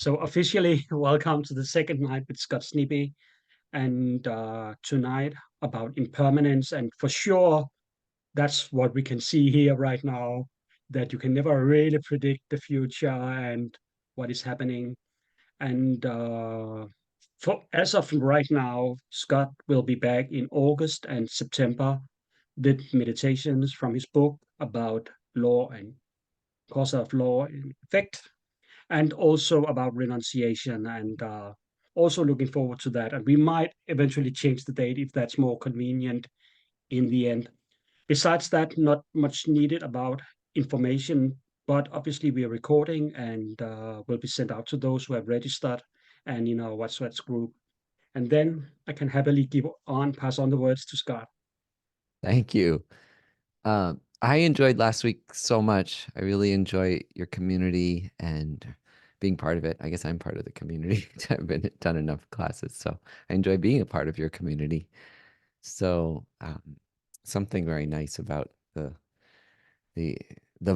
So officially, welcome to the second night with Scott Snibbe, and tonight about impermanence. And for sure, that's what we can see here right now, that you can never really predict the future and what is happening. And as of right now, Scott will be back in August and September with meditations from his book about law and cause of law and effect, and also about renunciation, and also looking forward to that. And we might eventually change the date if that's more convenient in the end. Besides that, not much needed about information, but obviously we are recording and will be sent out to those who have registered and WhatsApp group. And then I can happily pass on the words to Scott. Thank you. I enjoyed last week so much. I really enjoy your community and being part of it. I guess I'm part of the community. I've done enough classes, so I enjoy being a part of your community. So something very nice about the the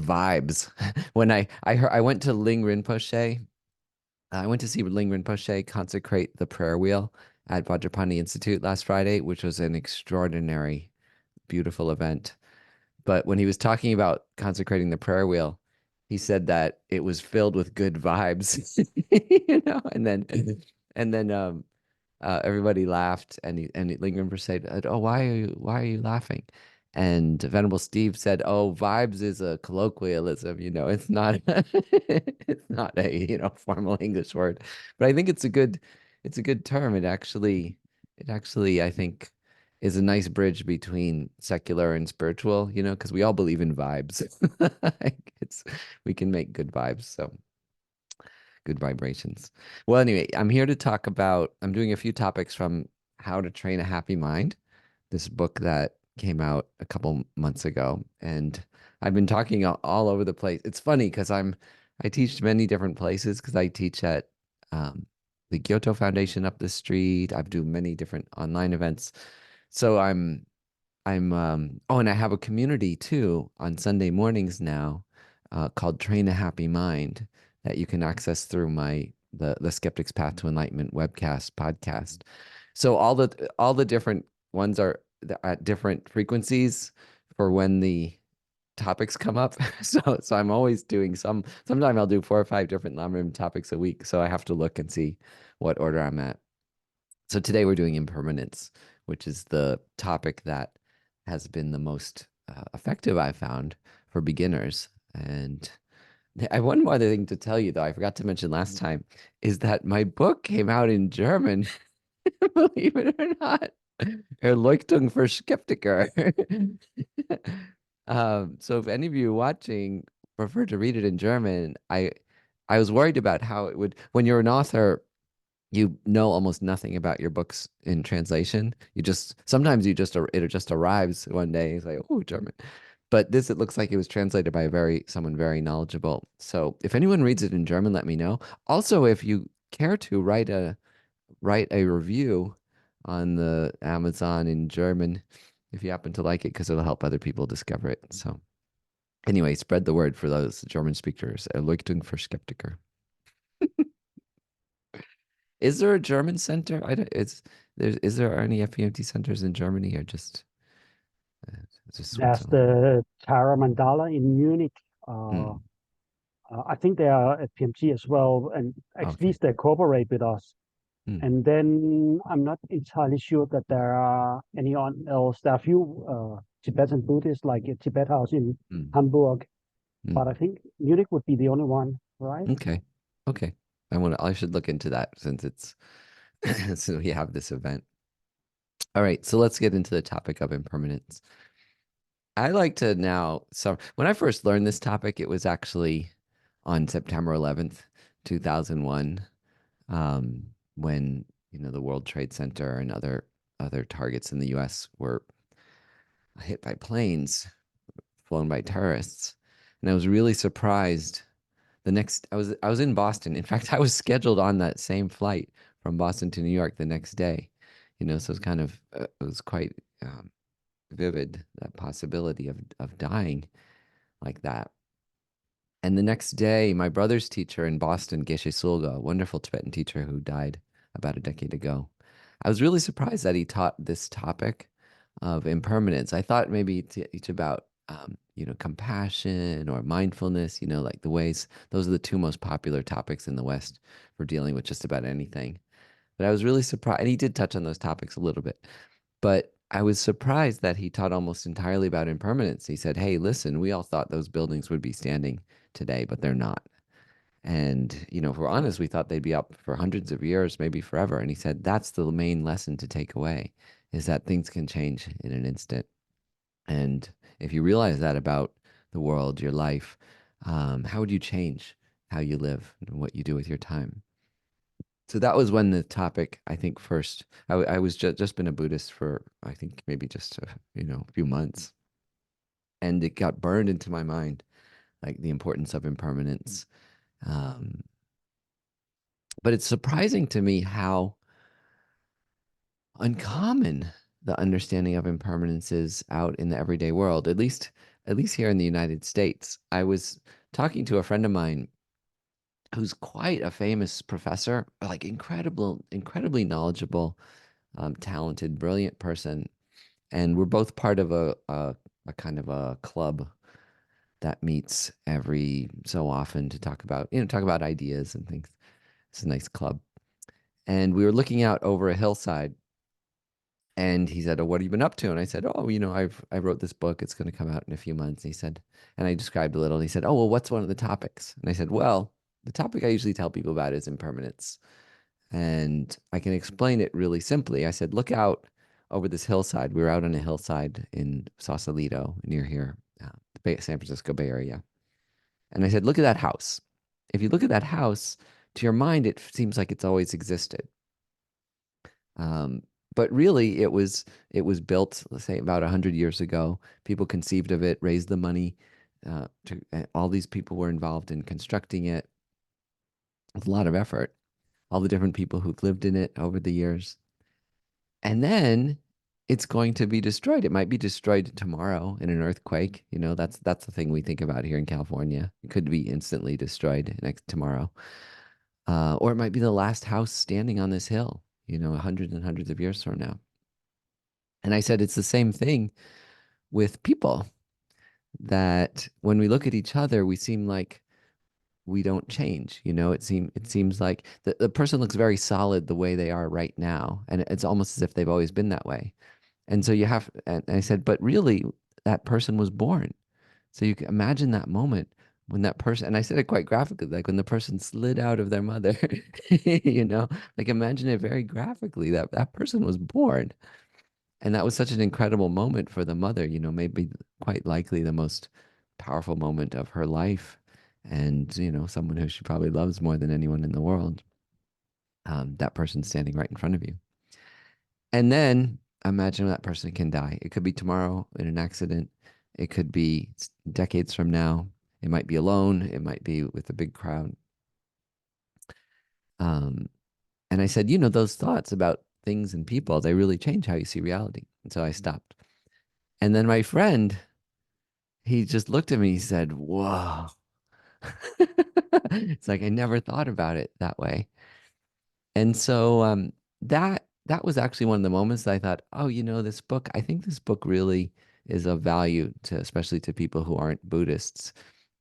vibes. When I went to Ling Rinpoche, I went to see Ling Rinpoche consecrate the prayer wheel at Vajrapani Institute last Friday, which was an extraordinary, beautiful event. But when he was talking about consecrating the prayer wheel, he said that it was filled with good vibes, and then everybody laughed, and Lingren said, "Oh, why are you laughing?" And Venerable Steve said, "Oh, vibes is a colloquialism, it's not it's not a formal English word, but I think it's a good term. It actually I think is a nice bridge between secular and spiritual, because we all believe in vibes. It's we can make good vibes, so good vibrations. Well, anyway, I'm doing a few topics from How to Train a Happy Mind, this book that came out a couple months ago, and I've been talking all over the place. It's funny because I teach many different places because I teach at the Kyoto Foundation up the street. I do many different online events. So and I have a community too on Sunday mornings now, called Train a Happy Mind, that you can access through the Skeptic's Path to Enlightenment webcast podcast. So all the different ones are at different frequencies for when the topics come up. So I'm always doing sometimes I'll do 4 or 5 different Lamrim topics a week. So I have to look and see what order I'm at. So today we're doing impermanence, which is the topic that has been the most effective I've found for beginners. And I have one more other thing to tell you, though, I forgot to mention last time, is that my book came out in German, believe it or not. Erleuchtung für Skeptiker. So if any of you watching prefer to read it in German, I was worried about how it would, when you're an author, you know almost nothing about your books in translation. Sometimes it just arrives one day. It's like, oh, German. But this, it looks like it was translated by someone very knowledgeable. So if anyone reads it in German, let me know. Also, if you care to write a review on the Amazon in German, if you happen to like it, because it'll help other people discover it. So anyway, spread the word for those German speakers. Erleuchtung für Skeptiker. Is there a German center? Is there any FEMT centers in Germany, or uh, just There's Switzerland? the Tara Mandala in Munich. Hmm. I think they are at PMT as well, and at Okay. least they cooperate with us. Hmm. And then I'm not entirely sure that there are any on else. There are a few Tibetan Buddhists, like a Tibet House in Hmm. Hamburg, Hmm. but I think Munich would be the only one, right? Okay. Okay. I should look into that since it's since we have this event. All right, so let's get into the topic of impermanence. I like to now, so when I first learned this topic, it was actually on September 11th, 2001, when, the World Trade Center and other targets in the US were hit by planes flown by terrorists. And I was really surprised. I was in Boston. In fact, I was scheduled on that same flight from Boston to New York the next day. So it was quite vivid, that possibility of dying like that. And the next day, my brother's teacher in Boston, Geshe Sulga, a wonderful Tibetan teacher who died about a decade ago, I was really surprised that he taught this topic of impermanence. I thought maybe it's about, compassion or mindfulness, like the ways, those are the two most popular topics in the West for dealing with just about anything. But I was really surprised, and he did touch on those topics a little bit, but I was surprised that he taught almost entirely about impermanence. He said, hey, listen, we all thought those buildings would be standing today, but they're not. And, if we're honest, we thought they'd be up for hundreds of years, maybe forever. And he said, that's the main lesson to take away is that things can change in an instant. And if you realize that about the world, your life, how would you change how you live and what you do with your time? So that was when the topic, I think, first, I was just been a Buddhist for, I think, maybe just, a few months. And it got burned into my mind, like the importance of impermanence. Um, but it's surprising to me how uncommon the understanding of impermanence is out in the everyday world, at least here in the United States. I was talking to a friend of mine who's quite a famous professor, like incredibly knowledgeable, talented, brilliant person. And we're both part of a kind of a club that meets every so often to talk about ideas and things. It's a nice club. And we were looking out over a hillside, and he said, "Oh, what have you been up to?" And I said, "Oh, I wrote this book. It's going to come out in a few months." And he said, and I described a little. And he said, "Oh, well, what's one of the topics?" And I said, "Well, the topic I usually tell people about is impermanence. And I can explain it really simply." I said, "Look out over this hillside." We were out on a hillside in Sausalito near here, the San Francisco Bay Area. And I said, "Look at that house. If you look at that house, to your mind, it seems like it's always existed. Um, but really, it was built, let's say, about 100 years ago. People conceived of it, raised the money. All these people were involved in constructing it with a lot of effort. All the different people who've lived in it over the years, and then it's going to be destroyed. It might be destroyed tomorrow in an earthquake. That's the thing we think about here in California. It could be instantly destroyed next tomorrow, or it might be the last house standing on this hill. Hundreds and hundreds of years from now." And I said, it's the same thing with people, that when we look at each other, we seem like we don't change. It seems like the person looks very solid the way they are right now. And it's almost as if they've always been that way. And so and I said, but really, that person was born. So you can imagine that moment when that person, and I said it quite graphically, like when the person slid out of their mother, you know, like imagine it very graphically that that person was born. And that was such an incredible moment for the mother, maybe quite likely the most powerful moment of her life. And, someone who she probably loves more than anyone in the world. That person standing right in front of you. And then imagine that person can die. It could be tomorrow in an accident. It could be decades from now. It might be alone. It might be with a big crowd. Um, and I said, those thoughts about things and people, they really change how you see reality. And so I stopped. And then my friend, he just looked at me, he said, "Whoa." It's like I never thought about it that way. And so that was actually one of the moments that I thought, oh, this book, I think this book really is of value to, especially to people who aren't Buddhists,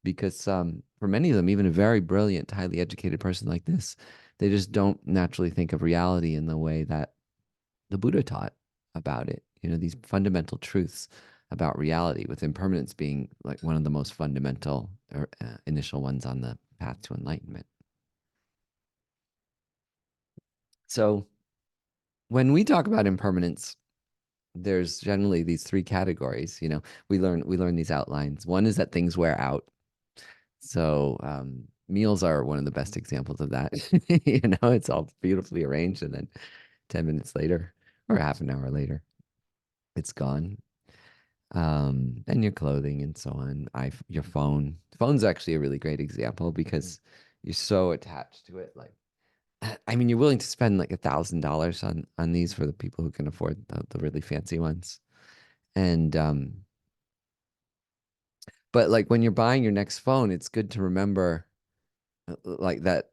because for many of them, even a very brilliant, highly educated person like this, they just don't naturally think of reality in the way that the Buddha taught about it. These fundamental truths about reality, with impermanence being like one of the most fundamental or initial ones on the path to enlightenment. So when we talk about impermanence, there's generally these three categories. We learn these outlines. One is that things wear out. So meals are one of the best examples of that. It's all beautifully arranged, and then 10 minutes later or half an hour later, it's gone. And your clothing and so on. Your phone. Phone's actually a really great example because you're so attached to it. Like, I mean, you're willing to spend like $1,000 on these for the people who can afford the really fancy ones. And But like when you're buying your next phone, it's good to remember like that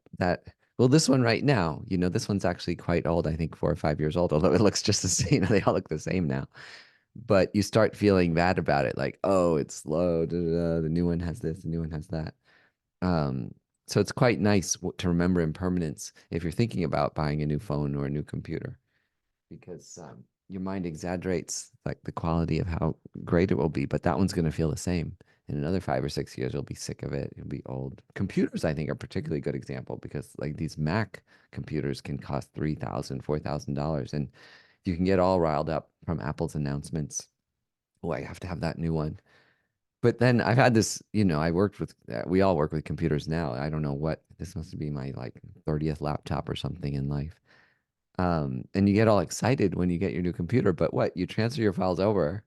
well, this one right now, this one's actually quite old, I think 4 or 5 years old, although it looks just the same. They all look the same now. But you start feeling bad about it, like, oh, it's slow, da, da, da, the new one has this, the new one has that. Um, so it's quite nice to remember impermanence if you're thinking about buying a new phone or a new computer, because your mind exaggerates like the quality of how great it will be, but that one's going to feel the same. In another 5 or 6 years, you'll be sick of it. You'll be old. Computers, I think, are a particularly good example because like these Mac computers can cost $3,000, $4,000, and you can get all riled up from Apple's announcements. Oh, I have to have that new one. But then I've had this, I worked with, we all work with computers now. I don't know what, this must be my like 30th laptop or something in life. And you get all excited when you get your new computer, but what? You transfer your files over,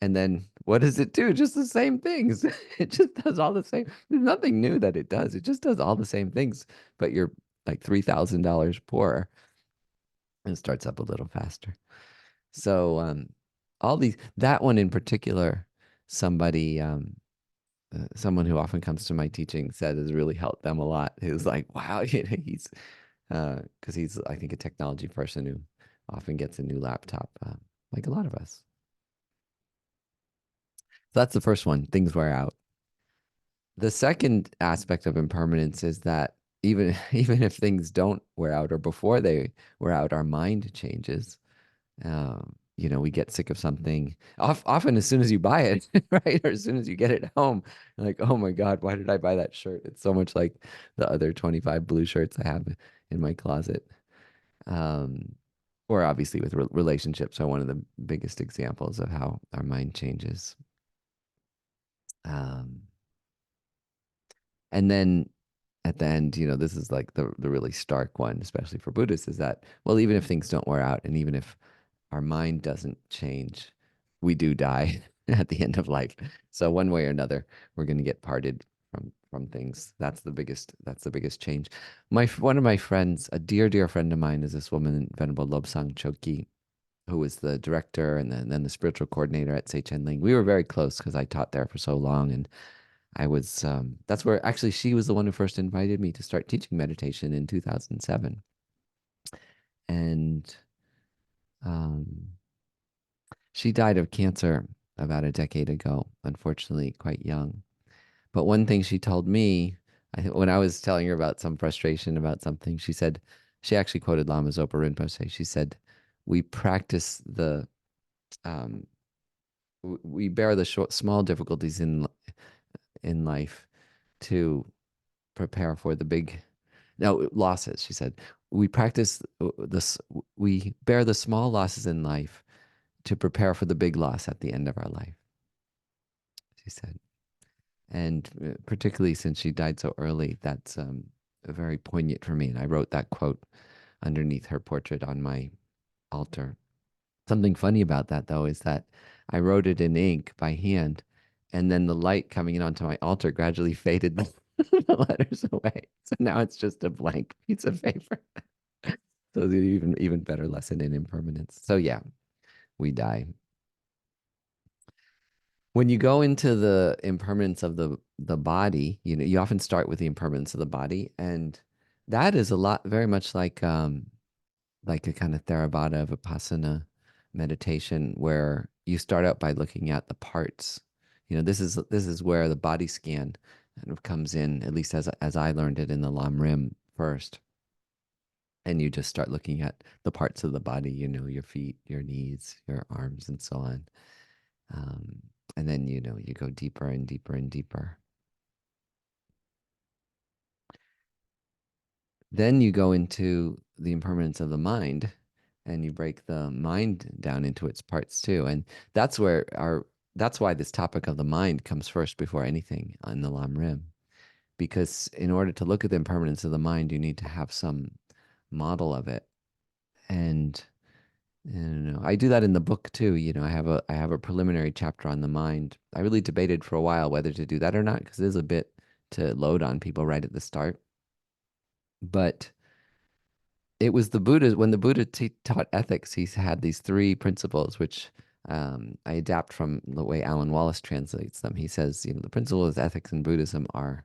and then what does it do? Just the same things. It just does all the same. There's nothing new that it does. It just does all the same things, but you're like $3,000 poorer and it starts up a little faster. So, all these, that one in particular, somebody, someone who often comes to my teaching said has really helped them a lot. He was like, wow, he's because he's, I think, a technology person who often gets a new laptop, like a lot of us. So that's the first one. Things wear out. The second aspect of impermanence is that even even if things don't wear out or before they wear out, our mind changes. We get sick of something often as soon as you buy it, right? Or as soon as you get it home, you're like, oh my God, why did I buy that shirt? It's so much like the other 25 blue shirts I have in my closet. Um, or obviously with relationships are one of the biggest examples of how our mind changes. Um, and then at the end, this is like the really stark one, especially for Buddhists, is that, well, even if things don't wear out and even if our mind doesn't change, we do die at the end of life. So one way or another, we're going to get parted from things. That's the biggest change. One of my friends, a dear friend of mine, is this woman, Venerable Lobsang Choki, who was the director and then the spiritual coordinator at Seichen Ling. We were very close because I taught there for so long, and I was that's where actually she was the one who first invited me to start teaching meditation in 2007. And um, she died of cancer about a decade ago, unfortunately, quite young. But one thing she told me, when I was telling her about some frustration about something, she said, she actually quoted Lama Zopa Rinpoche. She said, "We practice um, we bear the small difficulties in life to prepare for the big, no, losses." She said, "We practice this. We bear the small losses in life to prepare for the big loss at the end of our life," she said. And particularly since she died so early, that's very poignant for me. And I wrote that quote underneath her portrait on my altar. Something funny about that, though, is that I wrote it in ink by hand, and then the light coming in onto my altar gradually faded the letters away. So now it's just a blank piece of paper. So it's an even better lesson in impermanence. So yeah, we die. When you go into the impermanence of the body, you often start with the impermanence of the body, and that is a lot, very much like a kind of Theravada Vipassana meditation where you start out by looking at the parts. This is where the body scan kind of comes in, at least as I learned it in the Lam Rim first. And you just start looking at the parts of the body, your feet, your knees, your arms, and so on. Um, and then, you go deeper and deeper and deeper. Then you go into the impermanence of the mind and you break the mind down into its parts too. And that's why this topic of the mind comes first before anything on the Lam Rim. Because in order to look at the impermanence of the mind, you need to have some model of it. And I do that in the book too. I have a preliminary chapter on the mind. I really debated for a while whether to do that or not because it is a bit to load on people right at the start. But it was the Buddha, when the Buddha taught ethics, he had these three principles, which I adapt from the way Alan Wallace translates them. He says, the principles of ethics in Buddhism are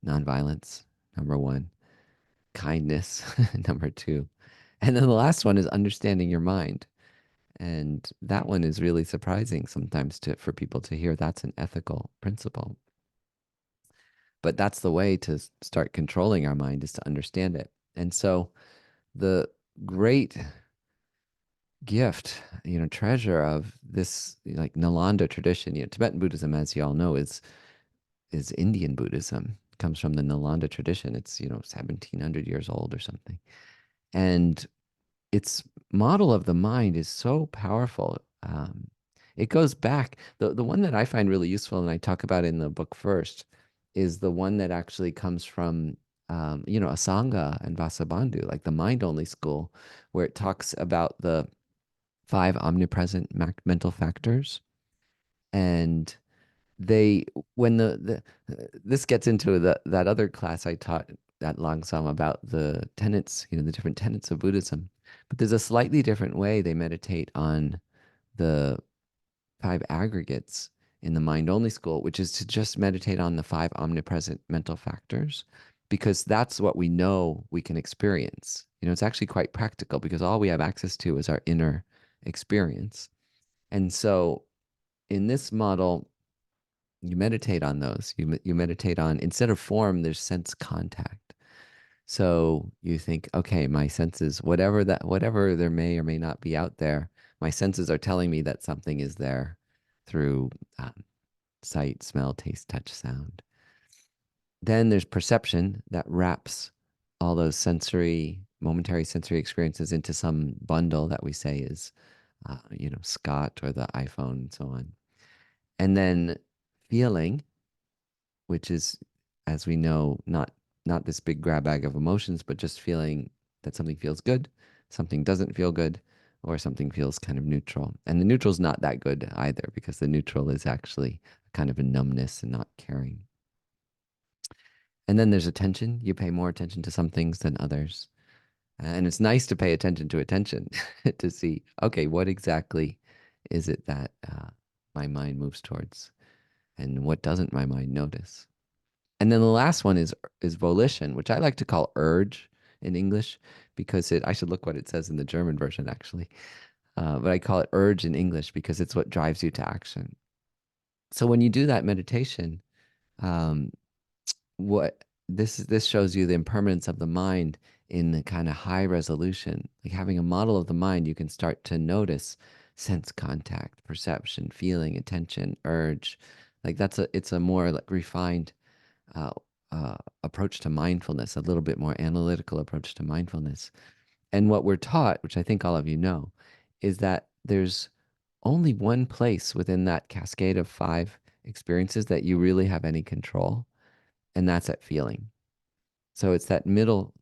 nonviolence, number one, kindness, number two, and then the last one is understanding your mind. And that one is really surprising sometimes for people to hear that's an ethical principle. But that's the way to start controlling our mind, is to understand it. And so the great gift, treasure of this like Nalanda tradition, Tibetan Buddhism, as you all know, is Indian Buddhism. It comes from the Nalanda tradition. It's, 1700 years old or something. And its model of the mind is so powerful. It goes back. The one that I find really useful, and I talk about in the book first, is the one that actually comes from, Asanga and Vasubandhu, like the mind-only school, where it talks about the five omnipresent mental factors. And they, when this gets into that other class I taught at Langsam about the tenets, the different tenets of Buddhism. But there's a slightly different way they meditate on the five aggregates in the mind only school, which is to just meditate on the five omnipresent mental factors, because that's what we know we can experience. It's actually quite practical because all we have access to is our inner experience. And so in this model, you meditate on those. You meditate on, instead of form, there's sense contact. So you think, okay, my senses, whatever there may or may not be out there, my senses are telling me that something is there through sight, smell, taste, touch, sound. Then there's perception that wraps all those momentary sensory experiences into some bundle that we say is, Scott or the iPhone and so on. And then feeling, which is, as we know, not this big grab bag of emotions, but just feeling that something feels good, something doesn't feel good, or something feels kind of neutral. And the neutral's not that good either, because the neutral is actually kind of a numbness and not caring. And then there's attention. You pay more attention to some things than others. And it's nice to pay attention to attention to see, okay, what exactly is it that my mind moves towards? And what doesn't my mind notice? And then the last one is volition, which I like to call urge in English, because I should look what it says in the German version actually. But I call it urge in English because it's what drives you to action. So when you do that meditation, um, what this shows you the impermanence of the mind in the kind of high resolution. Like having a model of the mind, you can start to notice sense contact, perception, feeling, attention, urge. Like it's a more like refined uh, approach to mindfulness, a little bit more analytical approach to mindfulness. And what we're taught, which I think all of you know, is that there's only one place within that cascade of five experiences that you really have any control, and that's at feeling. So it's that middle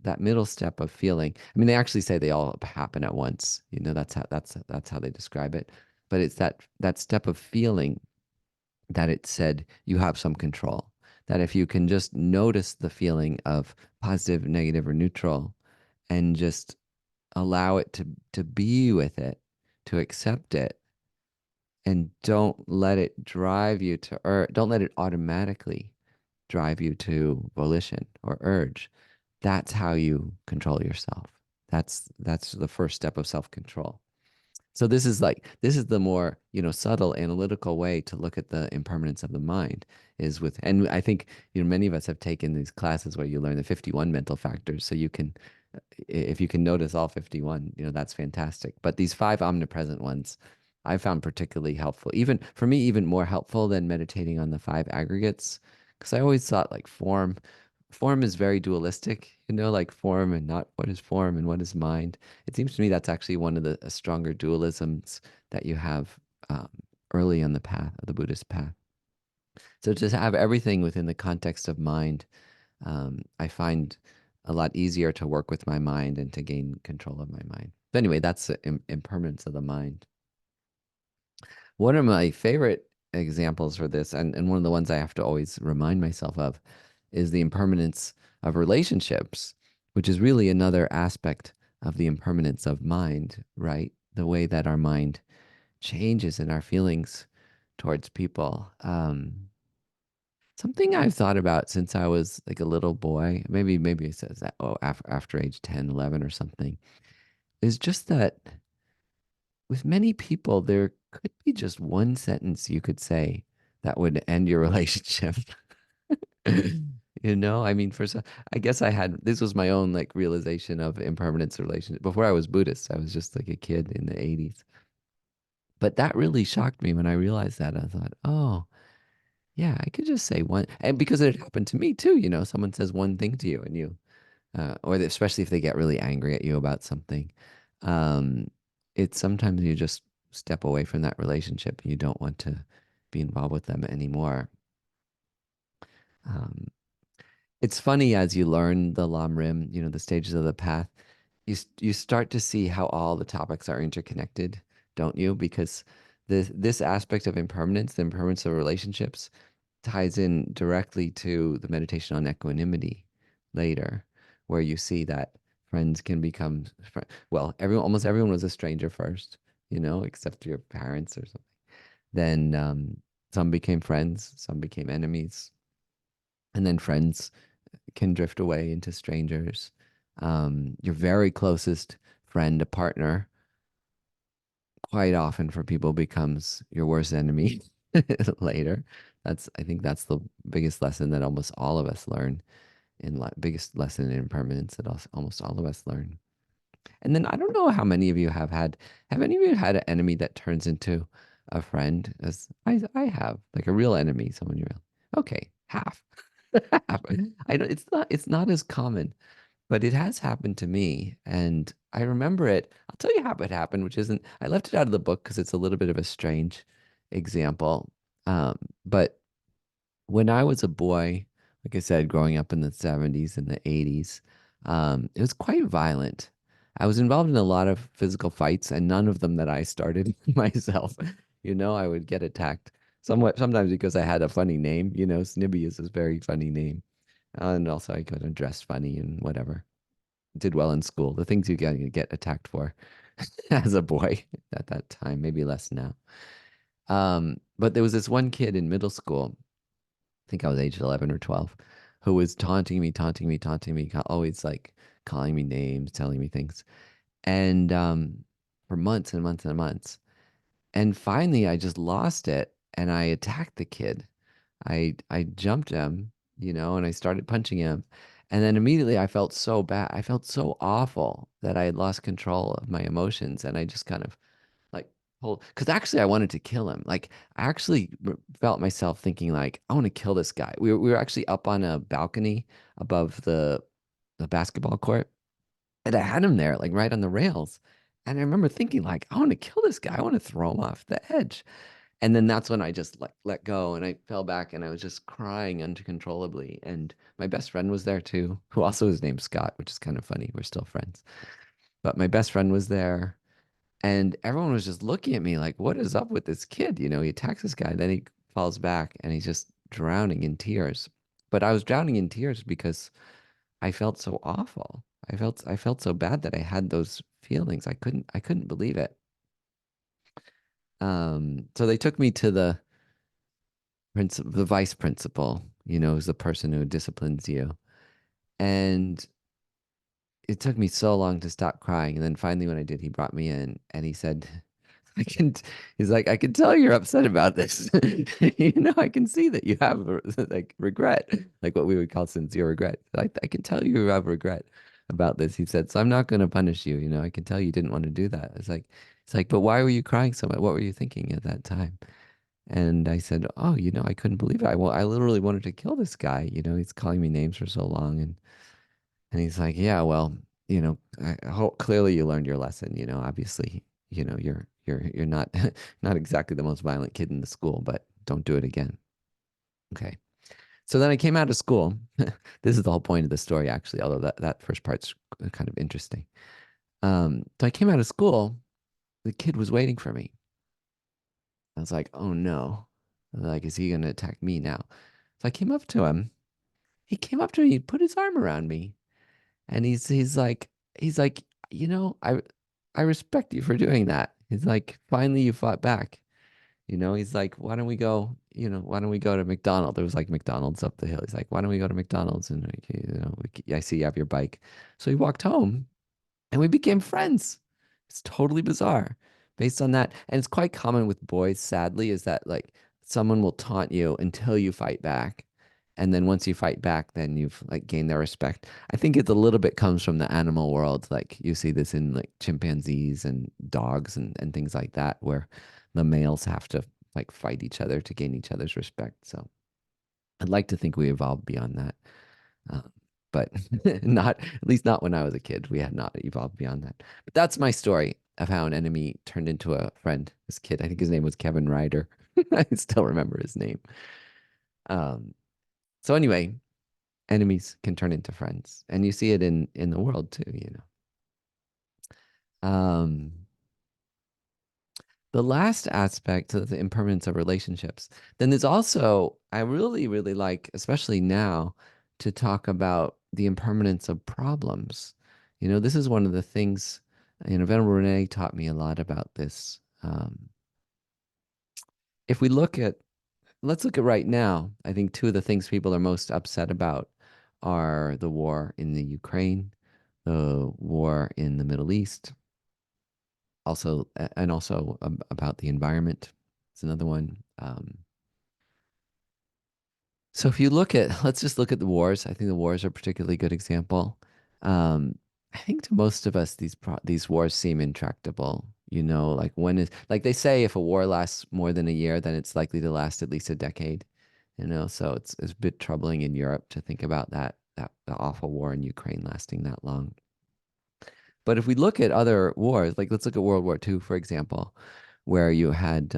step of feeling. I mean, they actually say they all happen at once. That's how they describe it. But it's that step of feeling that it said you have some control. That if you can just notice the feeling of positive, negative, or neutral, and just allow it to be with it, to accept it, and don't let it drive you to, or don't let it automatically drive you to volition or urge. That's how you control yourself. That's the first step of self-control. So this is the more, subtle analytical way to look at the impermanence of the mind, is with, and I think, many of us have taken these classes where you learn the 51 mental factors. So you can, if you can notice all 51, that's fantastic. But these five omnipresent ones I found particularly helpful. Even for me, even more helpful than meditating on the five aggregates. Because I always thought like form is very dualistic, like form and not what is form and what is mind. It seems to me that's actually one of the stronger dualisms that you have um, early on the path of the Buddhist path. So to have everything within the context of mind, I find a lot easier to work with my mind and to gain control of my mind. But anyway, that's the impermanence of the mind. One of my favorite examples for this, and one of the ones I have to always remind myself of, is the impermanence of relationships, which is really another aspect of the impermanence of mind, right? The way that our mind changes in our feelings towards people. Something I've thought about since I was like a little boy, maybe it says that, oh, after age 10, 11 or something, is just that with many people, there could be just one sentence you could say that would end your relationship. You know, I mean, I guess this was my own like realization of impermanence relationship. Before I was Buddhist, I was just like a kid in the 80s. But that really shocked me when I realized that. I thought, oh, yeah, I could just say one. And because it happened to me too, someone says one thing to you and especially if they get really angry at you about something, um, it's sometimes you just step away from that relationship and you don't want to be involved with them anymore. Um, it's funny as you learn the Lam Rim, the stages of the path, you start to see how all the topics are interconnected, don't you? Because this aspect of impermanence, the impermanence of relationships, ties in directly to the meditation on equanimity later, where you see that friends can become well, almost everyone was a stranger first, except your parents or something. Then some became friends, some became enemies, and then friends can drift away into strangers. Your very closest friend, a partner, quite often for people becomes your worst enemy later. I think that's the biggest lesson that almost all of us learn biggest lesson in impermanence that almost all of us learn. And then I don't know how many of you have any of you had an enemy that turns into a friend? As I have, like a real enemy, someone you really, okay, half. Half. I don't, it's not as common, but it has happened to me. And I remember it. I'll tell you how it happened, I left it out of the book because it's a little bit of a strange example. But when I was a boy, like I said, growing up in the 70s and the 80s, it was quite violent. I was involved in a lot of physical fights, and none of them that I started myself. I would get attacked sometimes because I had a funny name. Snibbe is a very funny name. And also I got dressed funny and whatever. Did well in school. The things you get attacked for as a boy at that time, maybe less now. But there was this one kid in middle school, I think I was age 11 or 12, who was taunting me, taunting me, taunting me, always like calling me names, telling me things. And for months and months and months. And finally I just lost it and I attacked the kid. I jumped him, and I started punching him. And then immediately I felt so bad. I felt so awful that I had lost control of my emotions and I just kind of like pulled because actually I wanted to kill him. Like I actually felt myself thinking like I want to kill this guy. We were actually up on a balcony above the basketball court and I had him there like right on the rails. And I remember thinking like I want to kill this guy. I want to throw him off the edge. And then that's when I just like let go and I fell back and I was just crying uncontrollably. And my best friend was there too, who also is named Scott, which is kind of funny. We're still friends. But my best friend was there and everyone was just looking at me like, what is up with this kid? He attacks this guy, then he falls back and he's just drowning in tears. But I was drowning in tears because I felt so awful. I felt so bad that I had those feelings. I couldn't believe it. So they took me to the vice principal, is the person who disciplines you. And it took me so long to stop crying. And then finally, when I did, he brought me in and he said, I can, he's like, I can tell you're upset about this. I can see that you have like regret, like what we would call sincere regret. I can tell you have regret about this. He said, so I'm not going to punish you. I can tell you didn't want to do that. It's like, but why were you crying so much? What were you thinking at that time? And I said, "Oh, I couldn't believe it. I literally wanted to kill this guy. He's calling me names for so long." And he's like, "Yeah, well, clearly you learned your lesson. Obviously, you're not not exactly the most violent kid in the school, but don't do it again." Okay. So then I came out of school. This is the whole point of the story, actually, although that first part's kind of interesting. So I came out of school. The kid was waiting for me. I was like, "Oh no." Like, is he going to attack me now? So I came up to him. He came up to me, he put his arm around me, and he's like, I respect you for doing that. He's like, finally you fought back. He's like, why don't we go, why don't we go to McDonald's? There was like McDonald's up the hill. He's like, why don't we go to McDonald's? And like, I see you have your bike. So he walked home and we became friends. It's totally bizarre based on that. And it's quite common with boys, sadly, is that like someone will taunt you until you fight back. And then once you fight back, then you've like gained their respect. I think it's a little bit comes from the animal world. Like you see this in like chimpanzees and dogs and things like that, where the males have to like fight each other to gain each other's respect. So I'd like to think we evolved beyond that. Um, but not, at least not when I was a kid. We had not evolved beyond that. But that's my story of how an enemy turned into a friend. This kid, I think his name was Kevin Ryder. I still remember his name. Um, so anyway, enemies can turn into friends, and you see it in the world too. Um, the last aspect of the impermanence of relationships. Then there's also, I really, really like, especially now, to talk about the impermanence of problems. This is one of the things, Venerable Renee taught me a lot about this. If we let's look at right now, I think two of the things people are most upset about are the war in the Ukraine, the war in the Middle East, also about the environment. It's another one. So if you let's just look at the wars. I think the wars are a particularly good example. Um, I think to most of us, these wars seem intractable. Like like they say, if a war lasts more than a year, then it's likely to last at least a decade. So it's a bit troubling in Europe to think about that the awful war in Ukraine lasting that long. But if we look at other wars, like let's look at World War II, for example, where you had,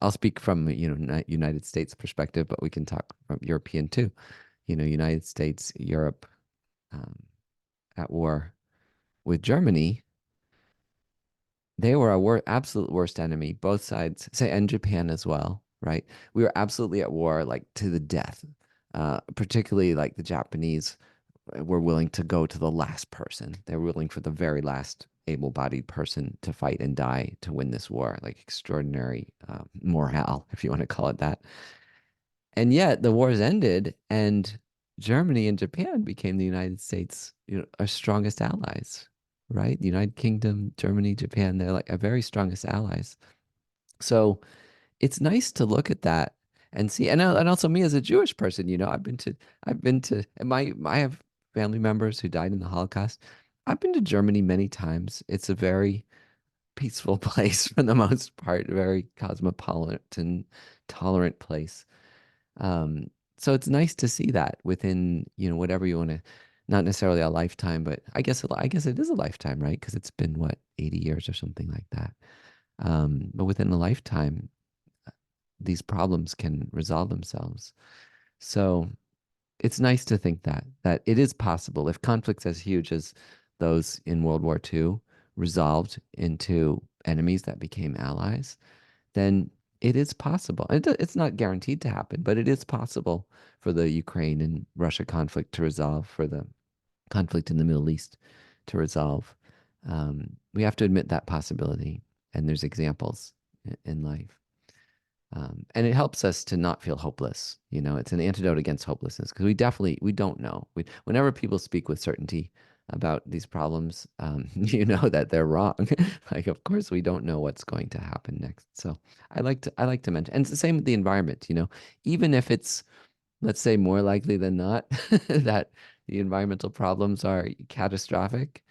I'll speak from, United States perspective, but we can talk from European too. United States, Europe, um, at war with Germany, they were our absolute worst enemy, both sides, say, and Japan as well, right? We were absolutely at war, like to the death. Particularly like the Japanese were willing to go to the last person. They're willing for the very last able-bodied person to fight and die to win this war. Like extraordinary morale, if you want to call it that. And yet the wars ended, and Germany and Japan became the United States, our strongest allies, right? The United Kingdom, Germany, Japan, they're like our very strongest allies. So it's nice to look at that and see, and also me as a Jewish person, and I have family members who died in the Holocaust. I've been to Germany many times. It's a very peaceful place for the most part, a very cosmopolitan, tolerant place. Um, so it's nice to see that within, whatever you want to, not necessarily a lifetime, but I guess it is a lifetime, right? Because it's been what, 80 years or something like that. But within a lifetime, these problems can resolve themselves. So it's nice to think that it is possible if conflicts as huge as those in World War II resolved into enemies that became allies, then it is possible. It's not guaranteed to happen, but it is possible for the Ukraine and Russia conflict to resolve, for the conflict in the Middle East to resolve. We have to admit that possibility, and there's examples in life. And it helps us to not feel hopeless. It's an antidote against hopelessness because we don't know. Whenever people speak with certainty about these problems, you know that they're wrong. Like, of course, we don't know what's going to happen next. So I like to mention, and it's the same with the environment. Even if it's, let's say, more likely than not that the environmental problems are catastrophic,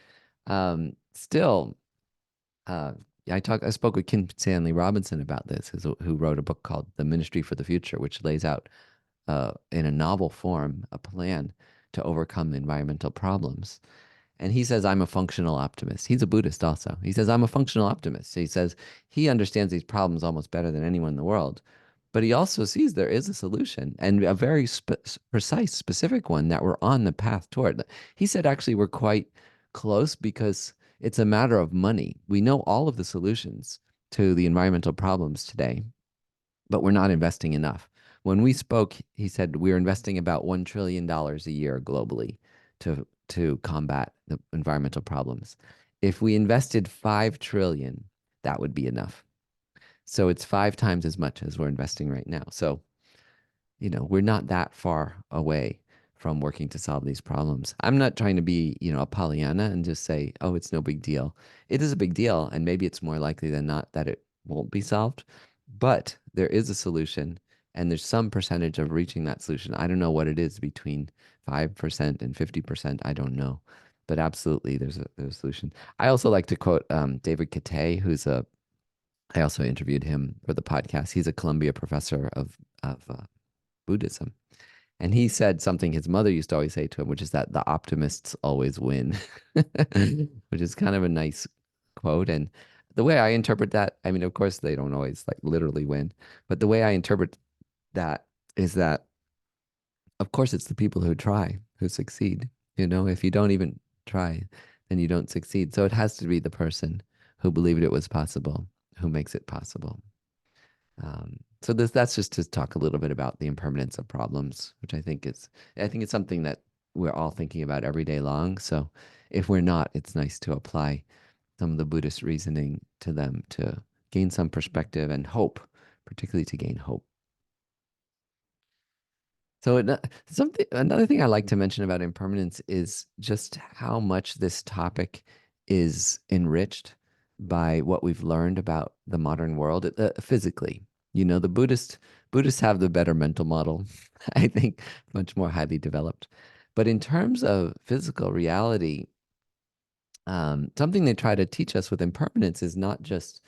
still uh, I spoke with Kim Stanley Robinson about this, who wrote a book called The Ministry for the Future, which lays out in a novel form a plan to overcome environmental problems. And he says, I'm a functional optimist. He's a Buddhist also. He says, I'm a functional optimist. He says he understands these problems almost better than anyone in the world. But he also sees there is a solution, and a very precise, specific one that we're on the path toward. He said, actually, we're quite close because it's a matter of money. We know all of the solutions to the environmental problems today, but we're not investing enough. When we spoke, he said we're investing about $1 trillion a year globally to combat the environmental problems. If we invested 5 trillion, that would be enough. So it's 5 times as much as we're investing right now. So, we're not that far away from working to solve these problems. I'm not trying to be, a Pollyanna and just say, oh, it's no big deal. It is a big deal, and maybe it's more likely than not that it won't be solved, but there is a solution, and there's some percentage of reaching that solution. I don't know what it is between 5% and 50%. I don't know, but absolutely there's a solution. I also like to quote David Catay, I also interviewed him for the podcast. He's a Columbia professor of Buddhism. And he said something his mother used to always say to him, which is that the optimists always win, which is kind of a nice quote. And the way I interpret that, I mean, of course, they don't always like literally win, but the way I interpret that is that, of course, it's the people who try who succeed. If you don't even try, then you don't succeed. So it has to be the person who believed it was possible who makes it possible. So that's just to talk a little bit about the impermanence of problems, which I think it's something that we're all thinking about every day long. So if we're not, it's nice to apply some of the Buddhist reasoning to them to gain some perspective and hope, particularly to gain hope. So another thing I like to mention about impermanence is just how much this topic is enriched by what we've learned about the modern world physically. The Buddhists have the better mental model, I think, much more highly developed. But in terms of physical reality, something they try to teach us with impermanence is not just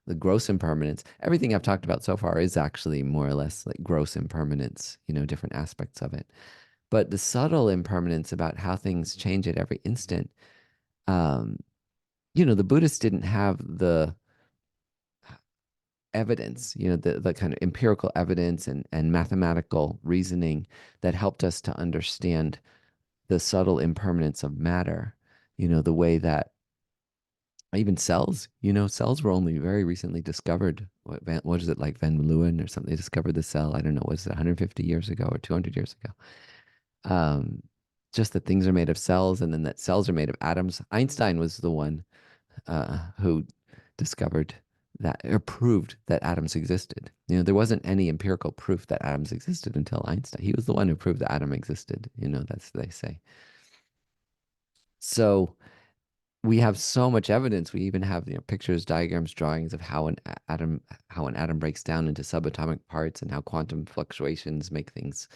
the gross impermanence. Everything I've talked about so far is actually more or less like gross impermanence, different aspects of it. But the subtle impermanence about how things change at every instant, um, the Buddhists didn't have the evidence, the kind of empirical evidence and mathematical reasoning that helped us to understand the subtle impermanence of matter, the way that even cells, cells were only very recently discovered. What is it, like Van Leeuwen or something? They discovered the cell, I don't know, was it 150 years ago or 200 years ago? Um, just that things are made of cells and then that cells are made of atoms. Einstein was the one who discovered that or proved that atoms existed. There wasn't any empirical proof that atoms existed until Einstein. He was the one who proved that atom existed. That's what they say. So we have so much evidence. We even have pictures, diagrams, drawings of how an atom breaks down into subatomic parts and how quantum fluctuations make these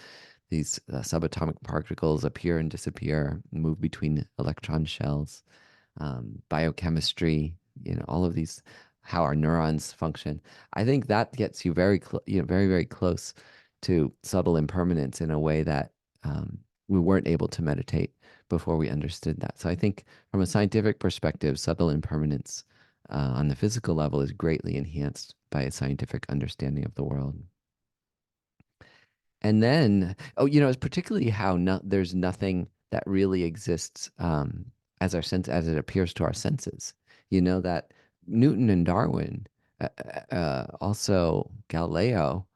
subatomic particles appear and disappear, move between electron shells, biochemistry, all of these, how our neurons function. I think that gets you very, very, very close to subtle impermanence in a way that we weren't able to meditate before we understood that. So I think from a scientific perspective, subtle impermanence on the physical level is greatly enhanced by a scientific understanding of the world. And then, it's particularly how there's nothing that really exists as it appears to our senses. That Newton and Darwin, also Galileo,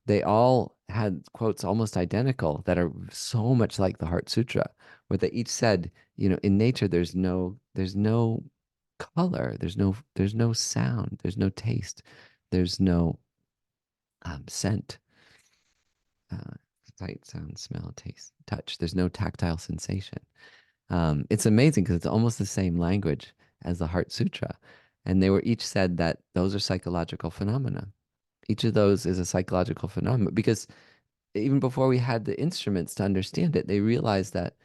they all had quotes almost identical that are so much like the Heart Sutra, where they each said, in nature there's no color, there's no sound, there's no taste, there's no scent, uh, sight, sound, smell, taste, touch. There's no tactile sensation. It's amazing because it's almost the same language as the Heart Sutra, and they were each said that those are psychological phenomena. Each of those is a psychological phenomenon because even before we had the instruments to understand it, they realized that,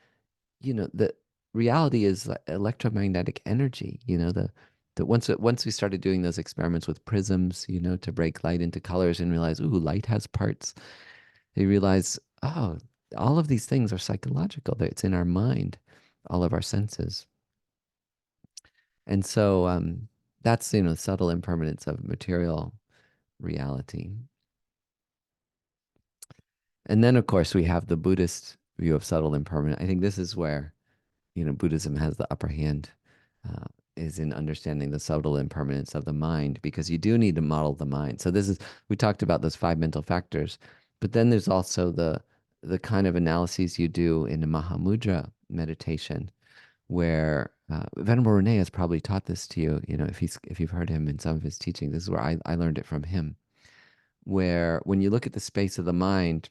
the reality is like electromagnetic energy, that once we started doing those experiments with prisms, to break light into colors and realize, ooh, light has parts, they realize, oh, all of these things are psychological. That it's in our mind, all of our senses. And so that's, subtle impermanence of material reality. And then, of course, we have the Buddhist view of subtle impermanence. I think this is where, Buddhism has the upper hand, uh, is in understanding the subtle impermanence of the mind, because you do need to model the mind. So we talked about those 5 mental factors, but then there's also the kind of analyses you do in the Mahamudra meditation, where Venerable Rene has probably taught this to you, if you've heard him in some of his teachings. This is where I learned it from him, where when you look at the space of the mind,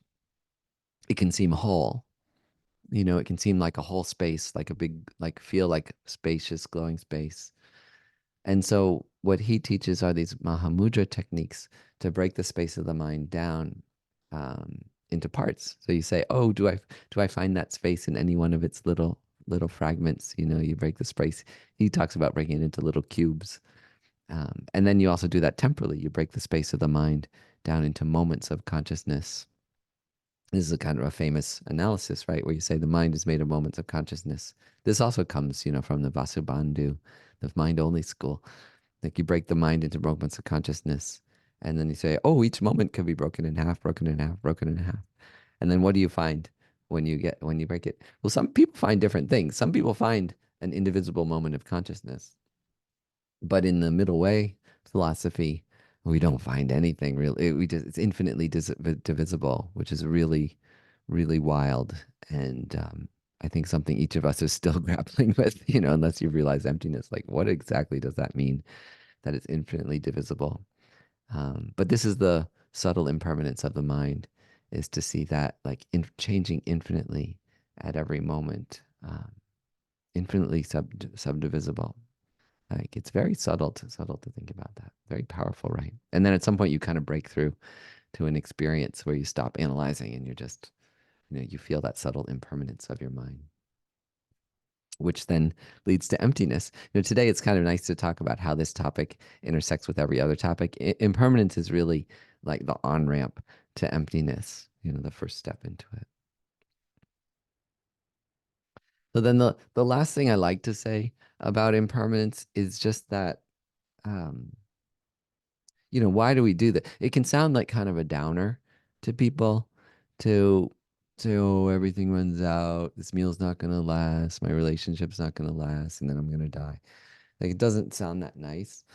it can seem whole. It can seem like a whole space, like a big, like feel like spacious, glowing space. And so what he teaches are these Mahamudra techniques to break the space of the mind down into parts. So you say, oh, do I find that space in any one of its little fragments? You break the space. He talks about breaking it into little cubes. And then you also do that temporally. You break the space of the mind down into moments of consciousness. This is a kind of a famous analysis, right? Where you say the mind is made of moments of consciousness. This also comes, from the Vasubandhu, the mind-only school. Like you break the mind into moments of consciousness, and then you say, oh, each moment could be broken in half, broken in half, broken in half. And then what do you find when you break it? Well, some people find different things. Some people find an indivisible moment of consciousness. But in the middle way philosophy, we don't find anything real. It's infinitely divisible, which is really, really wild. And I think something each of us is still grappling with, unless you realize emptiness. Like, what exactly does that mean, that it's infinitely divisible? But this is the subtle impermanence of the mind, is to see that like changing infinitely at every moment, infinitely subdivisible. Like it's very subtle to think about that. Very powerful, right? And then at some point you kind of break through to an experience where you stop analyzing and you're just, you feel that subtle impermanence of your mind, which then leads to emptiness. Today it's kind of nice to talk about how this topic intersects with every other topic. Impermanence is really like the on-ramp to emptiness, the first step into it. So then the last thing I like to say about impermanence is just that um, why do we do that? It can sound like kind of a downer to people to say, oh, everything runs out. This meal's not going to last. My relationship's not going to last. And then I'm going to die. Like it doesn't sound that nice.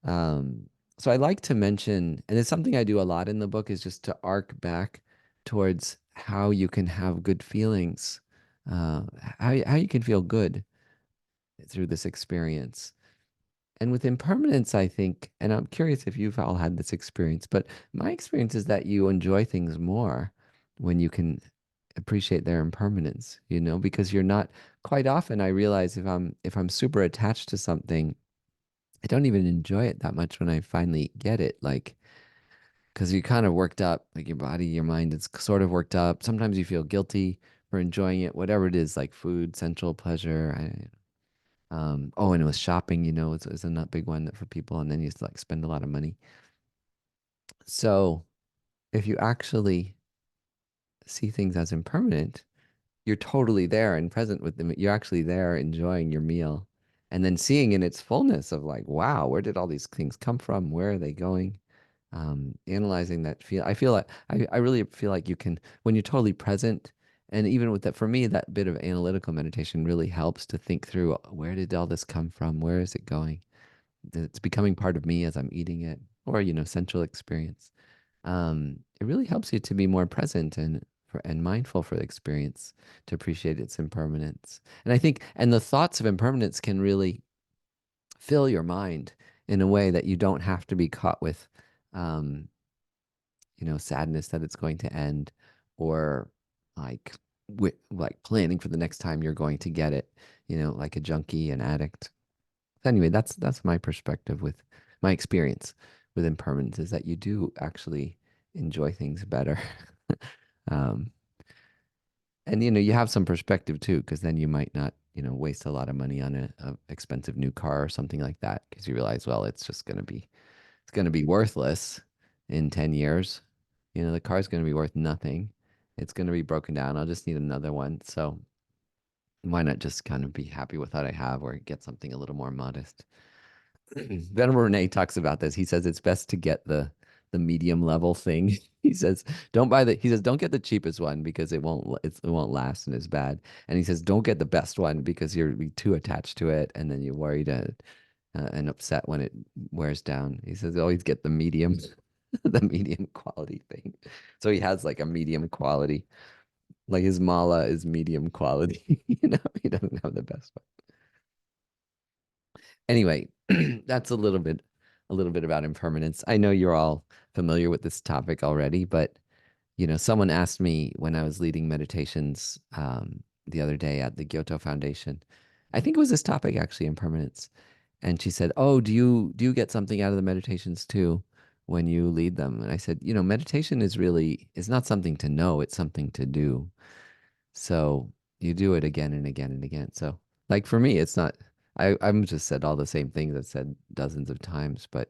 Um, so I like to mention, and it's something I do a lot in the book, is just to arc back towards how you can have good feelings, how you can feel good through this experience. And with impermanence, I think, and I'm curious if you've all had this experience, but my experience is that you enjoy things more when you can appreciate their impermanence, because you're not quite often I realize if I'm super attached to something, I don't even enjoy it that much when I finally get it. Like, because you're kind of worked up, like your body, your mind is sort of worked up. Sometimes you feel guilty for enjoying it, whatever it is, like food, sensual pleasure. Oh, and it was shopping, it's a not big one for people, and then you just like spend a lot of money. So if you actually see things as impermanent, you're totally there and present with them. You're actually there enjoying your meal, and then seeing in its fullness of like, wow, where did all these things come from? Where are they going? Analyzing that I feel like I really feel like you can, when you're totally present, and even with that, for me, that bit of analytical meditation really helps to think through where did all this come from? Where is it going? It's becoming part of me as I'm eating it, or sensual experience. It really helps you to be more present and mindful for the experience, to appreciate its impermanence. And I think, and the thoughts of impermanence can really fill your mind in a way that you don't have to be caught with, um, sadness that it's going to end, or like like planning for the next time you're going to get it, like a junkie, an addict. Anyway, that's my perspective with my experience with impermanence, is that you do actually enjoy things better. Um, and you have some perspective too, because then you might not, waste a lot of money on a expensive new car or something like that, because you realize, well, it's gonna be worthless in 10 years. The car's gonna be worth nothing. It's gonna be broken down. I'll just need another one. So why not just kind of be happy with what I have, or get something a little more modest? Venerable Renee talks about this. He says it's best to get the medium level thing. He says don't get the cheapest one, because it won't last and it's bad. And he says don't get the best one, because you're be too attached to it, and then you're worried and upset when it wears down. He says always get the medium, the medium quality thing. So he has like a medium quality, like his mala is medium quality. He doesn't have the best one. Anyway, that's a little bit about impermanence. I know you're all familiar with this topic already, but someone asked me when I was leading meditations the other day at the Kyoto Foundation. I think it was this topic actually, impermanence. And she said, "Oh, do you get something out of the meditations too when you lead them?" And I said, meditation is not something to know, it's something to do. So you do it again and again and again. So like for me, it's not I'm just said all the same things I've said dozens of times, but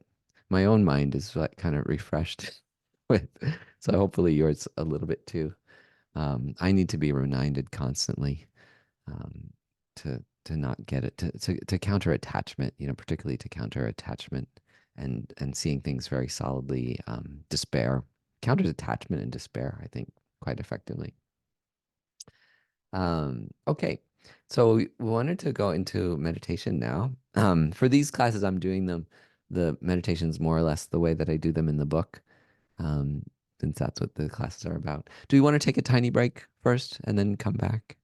my own mind is like kind of refreshed with so hopefully yours a little bit too. I need to be reminded constantly um, to not get it to counter attachment, particularly to counter attachment and seeing things very solidly. Despair counters attachment and despair, I think, quite effectively. Okay, so we wanted to go into meditation now. For these classes, I'm doing the meditations more or less the way that I do them in the book, um, since that's what the classes are about. Do we want to take a tiny break first and then come back?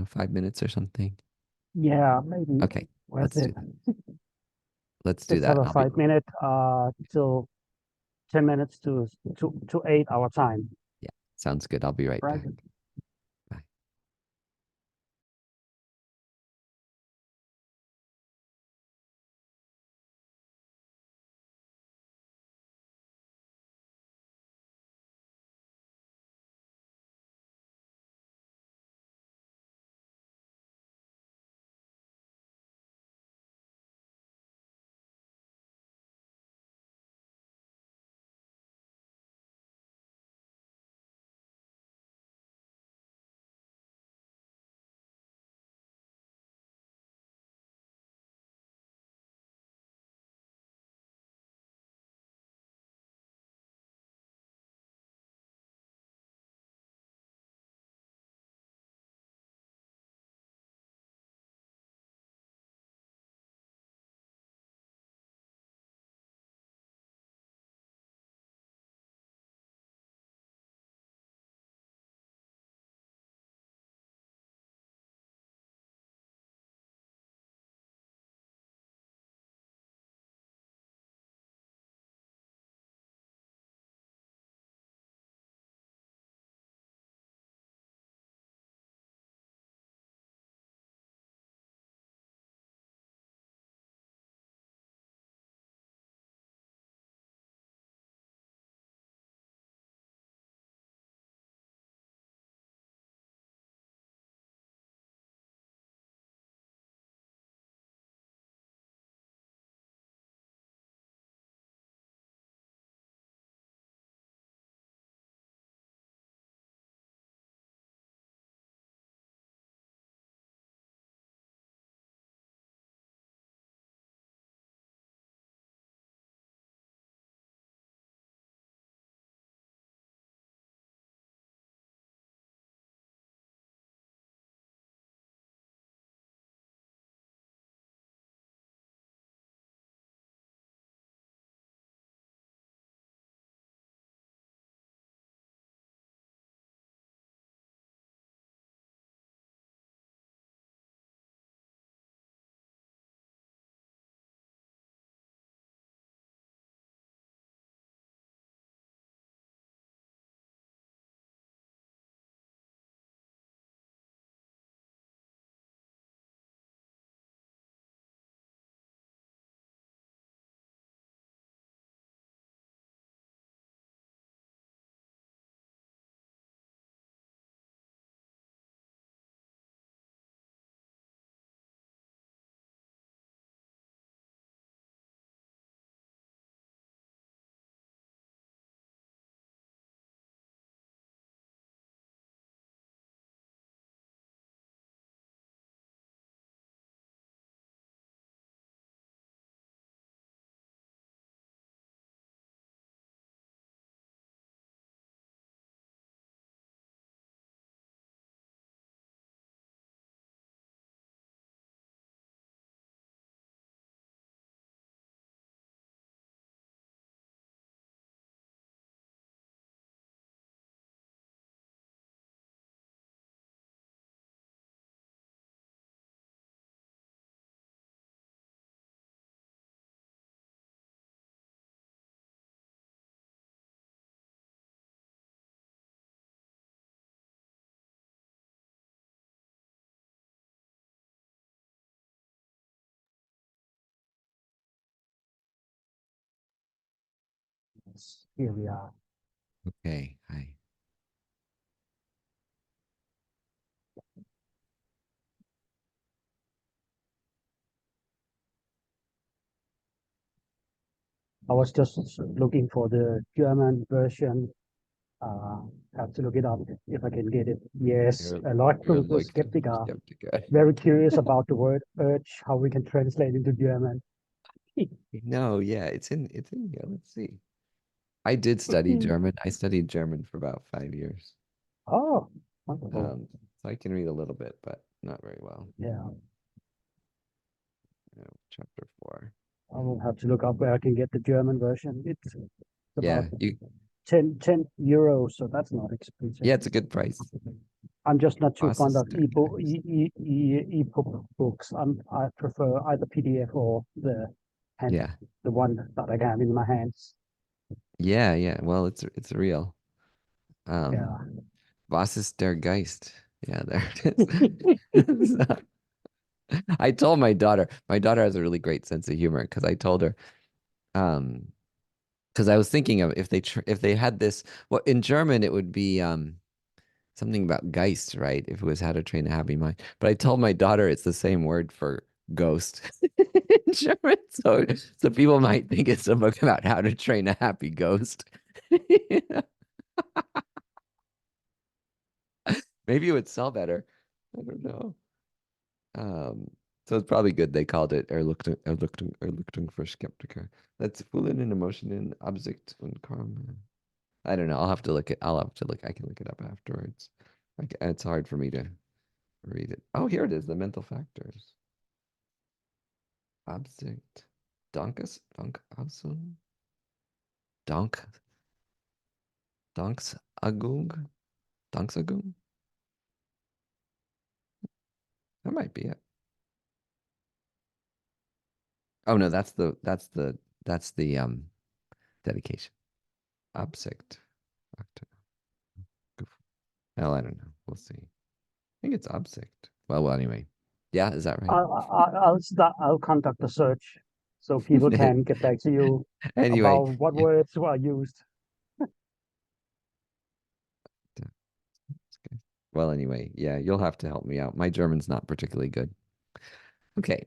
5 minutes or something. Yeah, maybe Okay, worth let's it. do that. Let's do Let's have that. a I'll be 5 minute till 10 minutes to 8 hour time. Yeah, sounds good. I'll be right Right. back. Bye. Here we are. Okay, hi. I was just looking for the German version. Uh, have to look it up if I can get it. Yes, You're Erleuchtung für Erleuchtung für Skeptiker. Skeptiker. Very curious about the word urge, how we can translate into German. No, yeah, it's in here. Let's see. I did study German. I studied German for about 5 years. Oh, wonderful. So I can read a little bit, but not very well. Yeah, Chapter 4. I will have to look up where I can get the German version. It's about Yeah, you 10 euros, so that's not expensive. yeah, it's a good price. I'm just not too fond Process of standardized. ebook books. I prefer either PDF or hand, Yeah. the one that I have in my hands. Yeah, yeah. Well, it's real. Um, Yeah. Was ist der Geist? Yeah, there it is. I told my daughter has a really great sense of humor because I told her, um, because I was thinking of if they had this, well, in German it would be something about Geist, right? If it was How to Train a Happy Mind. But I told my daughter it's the same word for ghost in German, so people might think it's a book about how to train a happy ghost. Maybe it would sell better. I don't know. Um, so it's probably good they called it Erleuchtung für Skeptiker. That's Fühlen in Emotion in Absicht und Karma. I don't know. I'll have to look. I can look it up afterwards. Like, it's hard for me to read it. Oh, here it is. The mental factors. Absicht. Dankagung. Dank, Danksagung. Danksagung. That might be it. Oh no, that's the dedication. Absicht. Well, I don't know. We'll see. I think it's Absicht. Well, anyway. Yeah, is that right? I'll conduct a search so people can get back to you Anyway, about what yeah. words were used. Okay. Well, anyway, yeah, you'll have to help me out. My German's not particularly good. Okay.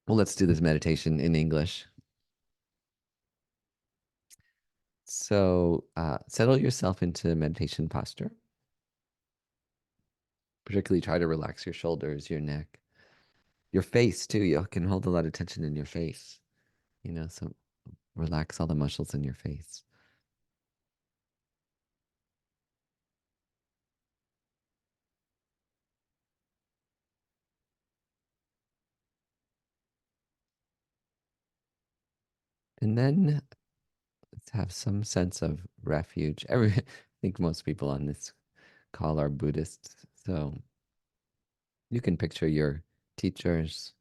Well, let's do this meditation in English. So, settle yourself into meditation posture. Particularly try to relax your shoulders, your neck, your face too. You can hold a lot of tension in your face, so relax all the muscles in your face. And then let's have some sense of refuge. I think most people on this call are Buddhists. So you can picture your teachers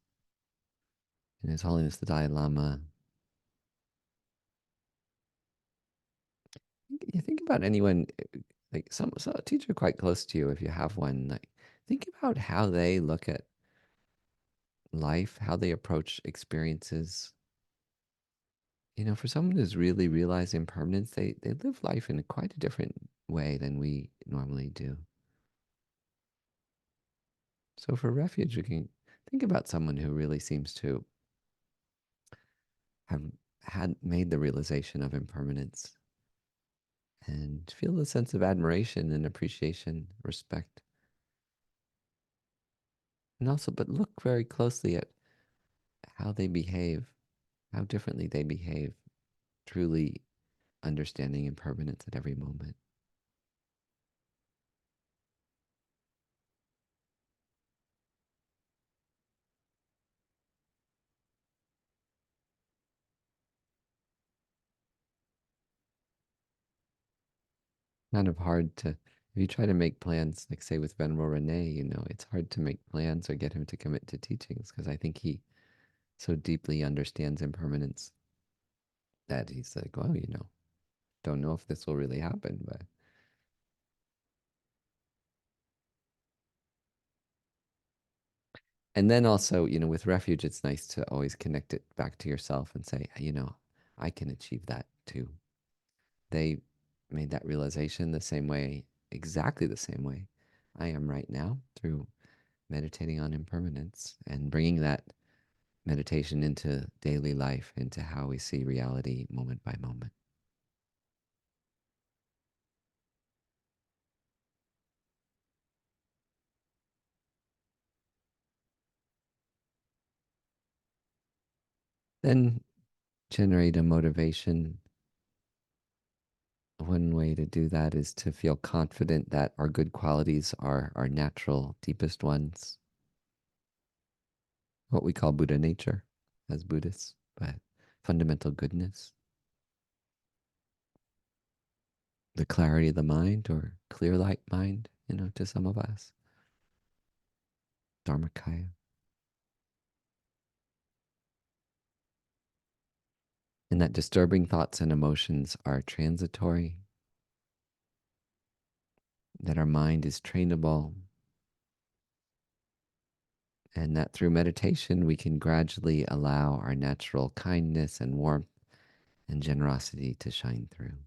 and His Holiness the Dalai Lama. You think about anyone, like so a teacher quite close to you if you have one. Like, think about how they look at life, how they approach experiences. For someone who's really realized impermanence, they live life in quite a different way than we normally do. So for refuge, you can think about someone who really seems to have had made the realization of impermanence and feel a sense of admiration and appreciation, respect. And also, but look very closely at how they behave, how differently they behave, truly understanding impermanence at every moment. Kind of hard to, if you try to make plans, like say with Venerable Rene, it's hard to make plans or get him to commit to teachings because I think he so deeply understands impermanence that he's like, well, don't know if this will really happen, but and then also, with refuge, it's nice to always connect it back to yourself and say, I can achieve that too. they made that realization the same way, exactly the same way I am right now, through meditating on impermanence and bringing that meditation into daily life, into how we see reality moment by moment. Then generate a motivation. One way to do that is to feel confident that our good qualities are our natural, deepest ones, what we call Buddha nature as Buddhists, but fundamental goodness, the clarity of the mind, or clear light mind, to some of us, Dharmakaya. And that disturbing thoughts and emotions are transitory, that our mind is trainable, and that through meditation we can gradually allow our natural kindness and warmth and generosity to shine through.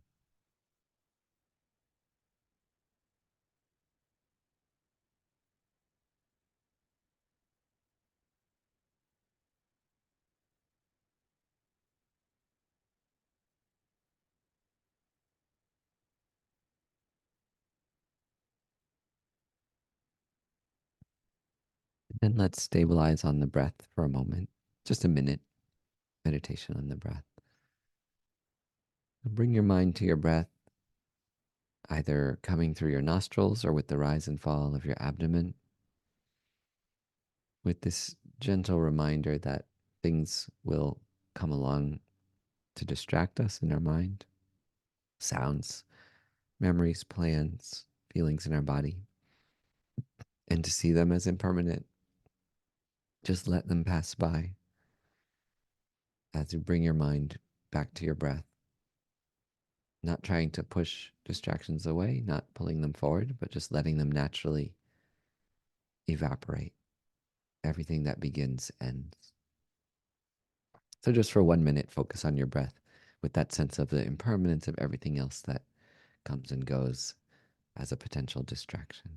And let's stabilize on the breath for a moment, just a minute, meditation on the breath. Bring your mind to your breath, either coming through your nostrils or with the rise and fall of your abdomen, with this gentle reminder that things will come along to distract us in our mind, sounds, memories, plans, feelings in our body, and to see them as impermanent. Just let them pass by as you bring your mind back to your breath, not trying to push distractions away, not pulling them forward, but just letting them naturally evaporate. Everything that begins ends. So just for 1 minute, focus on your breath with that sense of the impermanence of everything else that comes and goes as a potential distraction.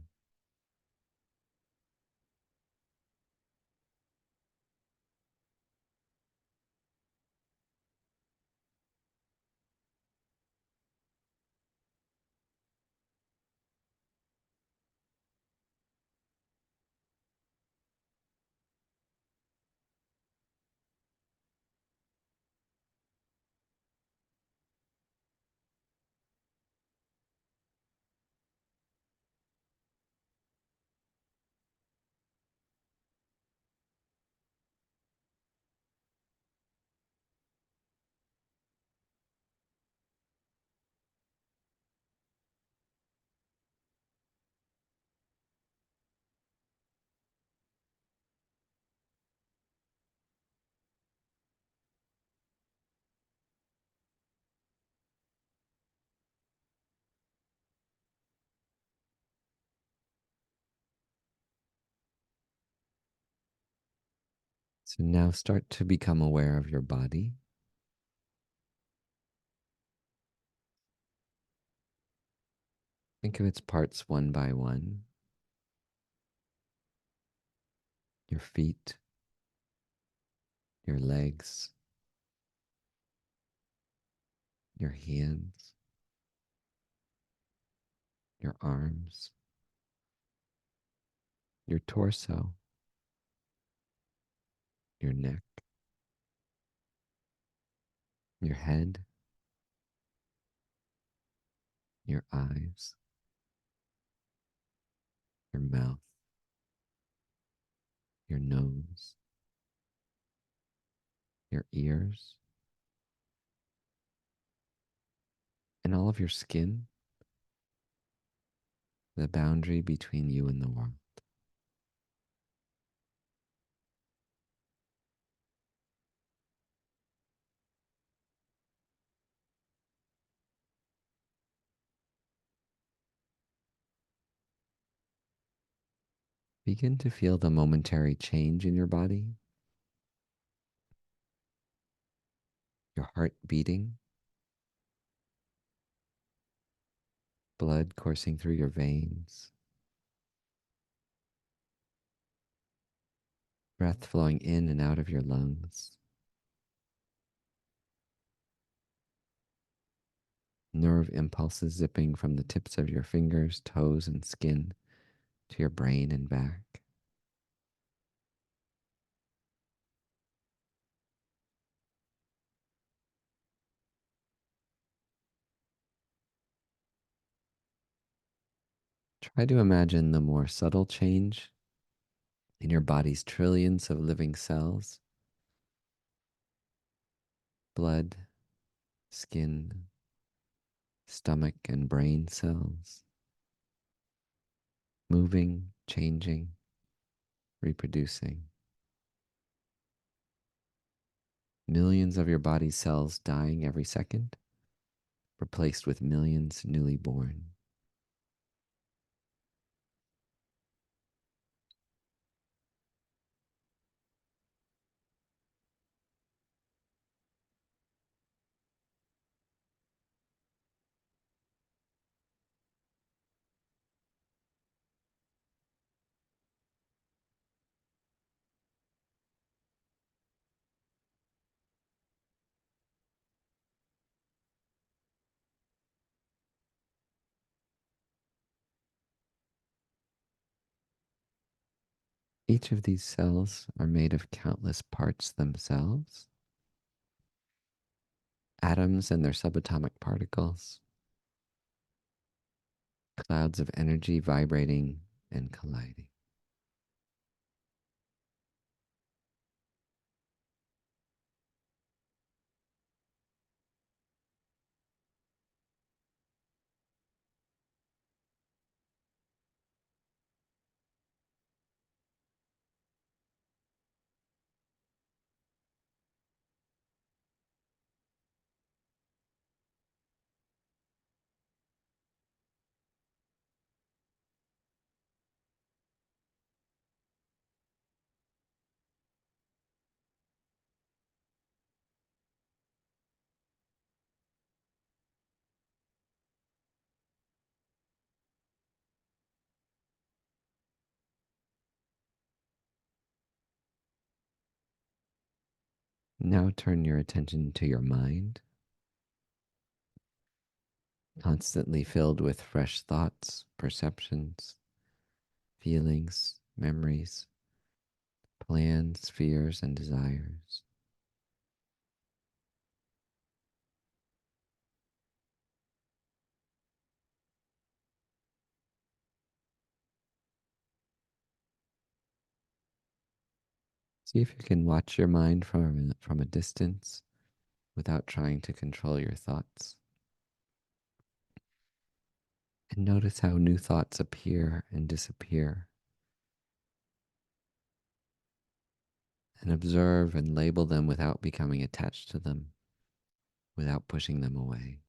So now start to become aware of your body. Think of its parts one by one. Your feet, your legs, your hands, your arms, your torso, your neck, your head, your eyes, your mouth, your nose, your ears, and all of your skin, the boundary between you and the world. Begin to feel the momentary change in your body, your heart beating, blood coursing through your veins, breath flowing in and out of your lungs, nerve impulses zipping from the tips of your fingers, toes, and skin to your brain and back. Try to imagine the more subtle change in your body's trillions of living cells, blood, skin, stomach, and brain cells, moving, changing, reproducing. Millions of your body's cells dying every second, replaced with millions newly born. Each of these cells are made of countless parts themselves, atoms and their subatomic particles, clouds of energy vibrating and colliding. Now turn your attention to your mind, constantly filled with fresh thoughts, perceptions, feelings, memories, plans, fears, and desires. See if you can watch your mind from a distance without trying to control your thoughts. And notice how new thoughts appear and disappear. And observe and label them without becoming attached to them, without pushing them away.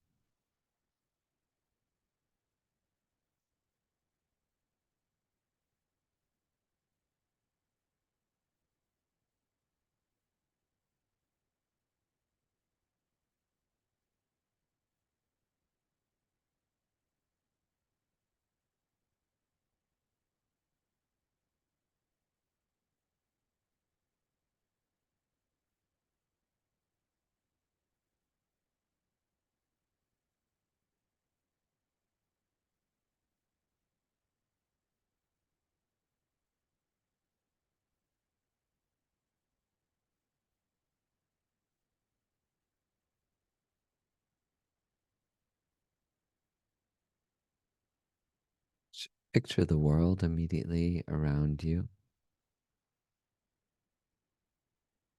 Picture the world immediately around you,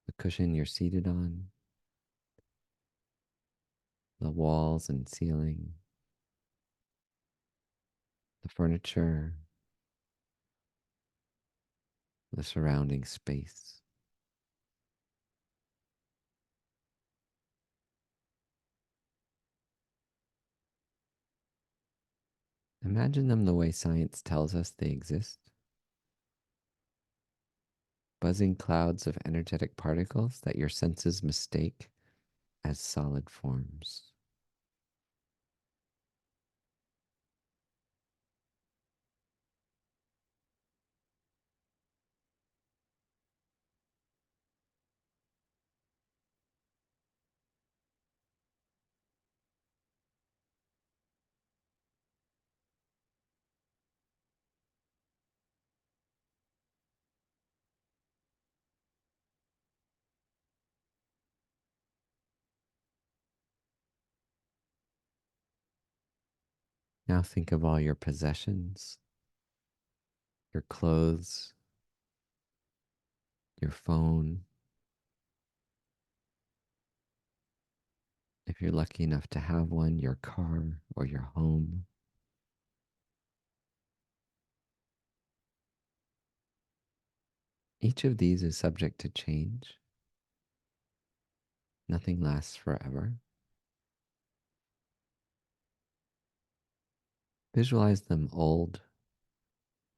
the cushion you're seated on, the walls and ceiling, the furniture, the surrounding space. Imagine them the way science tells us they exist, buzzing clouds of energetic particles that your senses mistake as solid forms. Now think of all your possessions, your clothes, your phone. If you're lucky enough to have one, your car or your home. Each of these is subject to change. Nothing lasts forever. Visualize them old,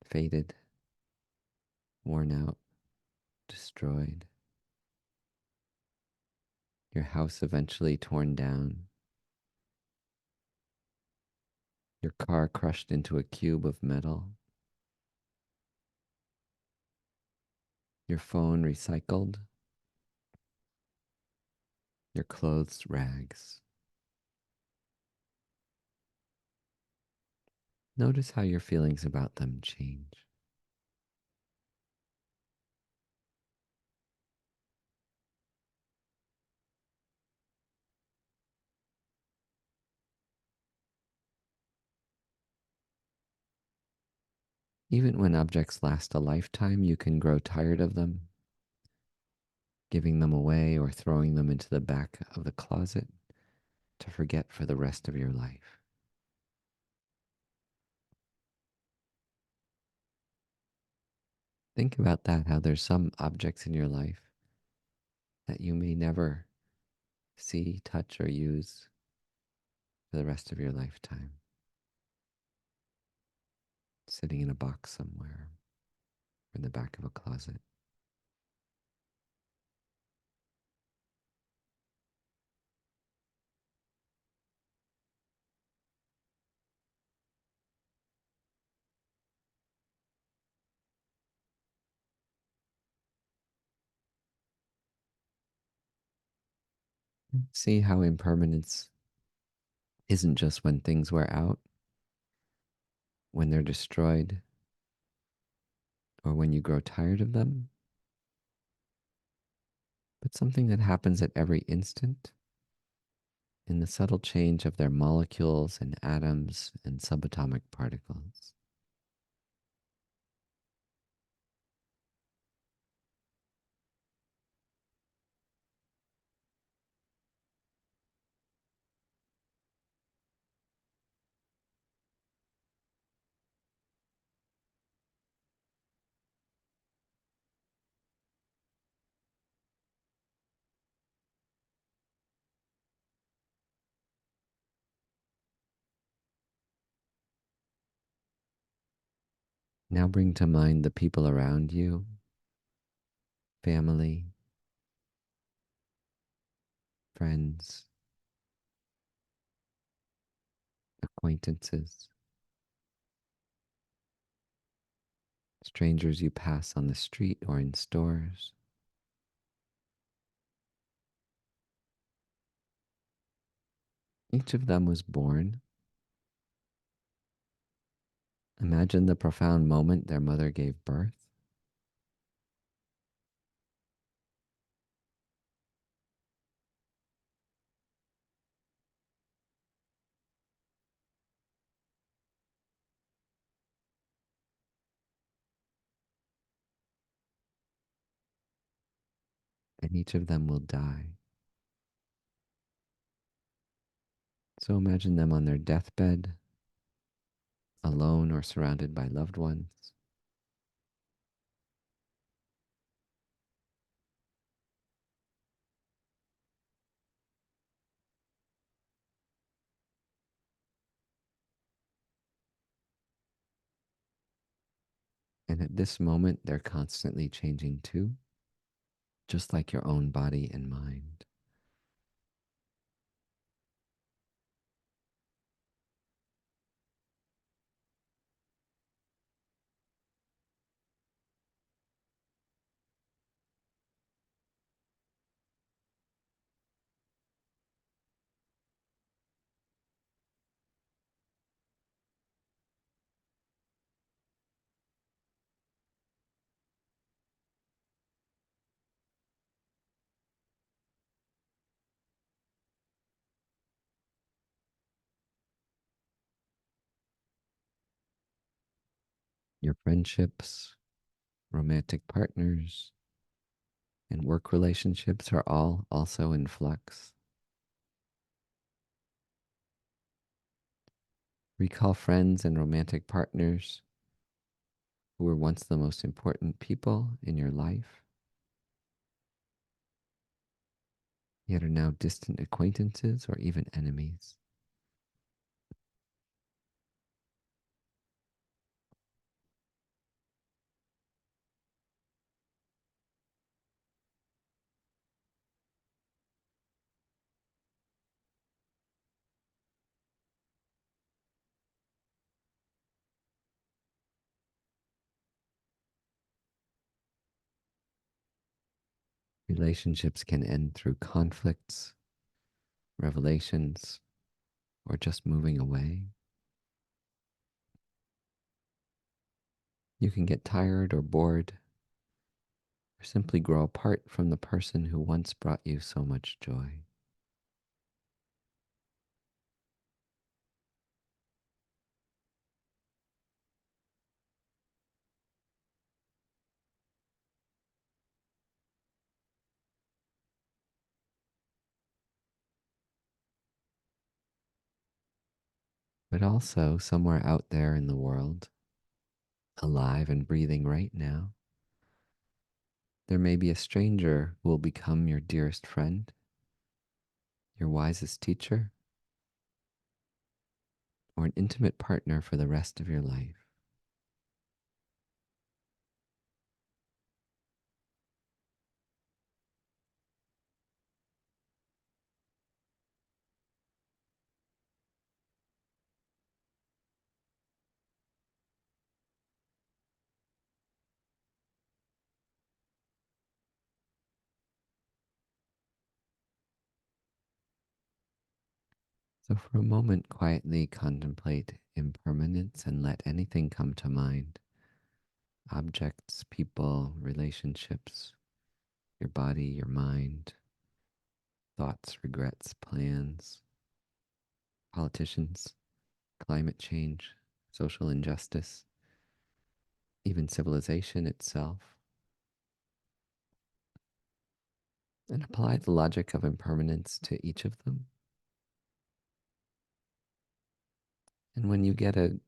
faded, worn out, destroyed. Your house eventually torn down. Your car crushed into a cube of metal. Your phone recycled. Your clothes rags. Notice how your feelings about them change. Even when objects last a lifetime, you can grow tired of them, giving them away or throwing them into the back of the closet to forget for the rest of your life. Think about that, how there's some objects in your life that you may never see, touch, or use for the rest of your lifetime, sitting in a box somewhere or in the back of a closet. See how impermanence isn't just when things wear out, when they're destroyed, or when you grow tired of them, but something that happens at every instant in the subtle change of their molecules and atoms and subatomic particles. Now bring to mind the people around you, family, friends, acquaintances, strangers you pass on the street or in stores. Each of them was born. Imagine the profound moment their mother gave birth. And each of them will die. So imagine them on their deathbed, alone or surrounded by loved ones. And at this moment, they're constantly changing too, just like your own body and mind. Your friendships, romantic partners, and work relationships are all also in flux. Recall friends and romantic partners who were once the most important people in your life, yet are now distant acquaintances or even enemies. Relationships can end through conflicts, revelations, or just moving away. You can get tired or bored, or simply grow apart from the person who once brought you so much joy. But also, somewhere out there in the world, alive and breathing right now, there may be a stranger who will become your dearest friend, your wisest teacher, or an intimate partner for the rest of your life. So, for a moment, quietly contemplate impermanence and let anything come to mind: objects, people, relationships, your body, your mind, thoughts, regrets, plans, politicians, climate change, social injustice, even civilization itself, and apply the logic of impermanence to each of them. And when you get a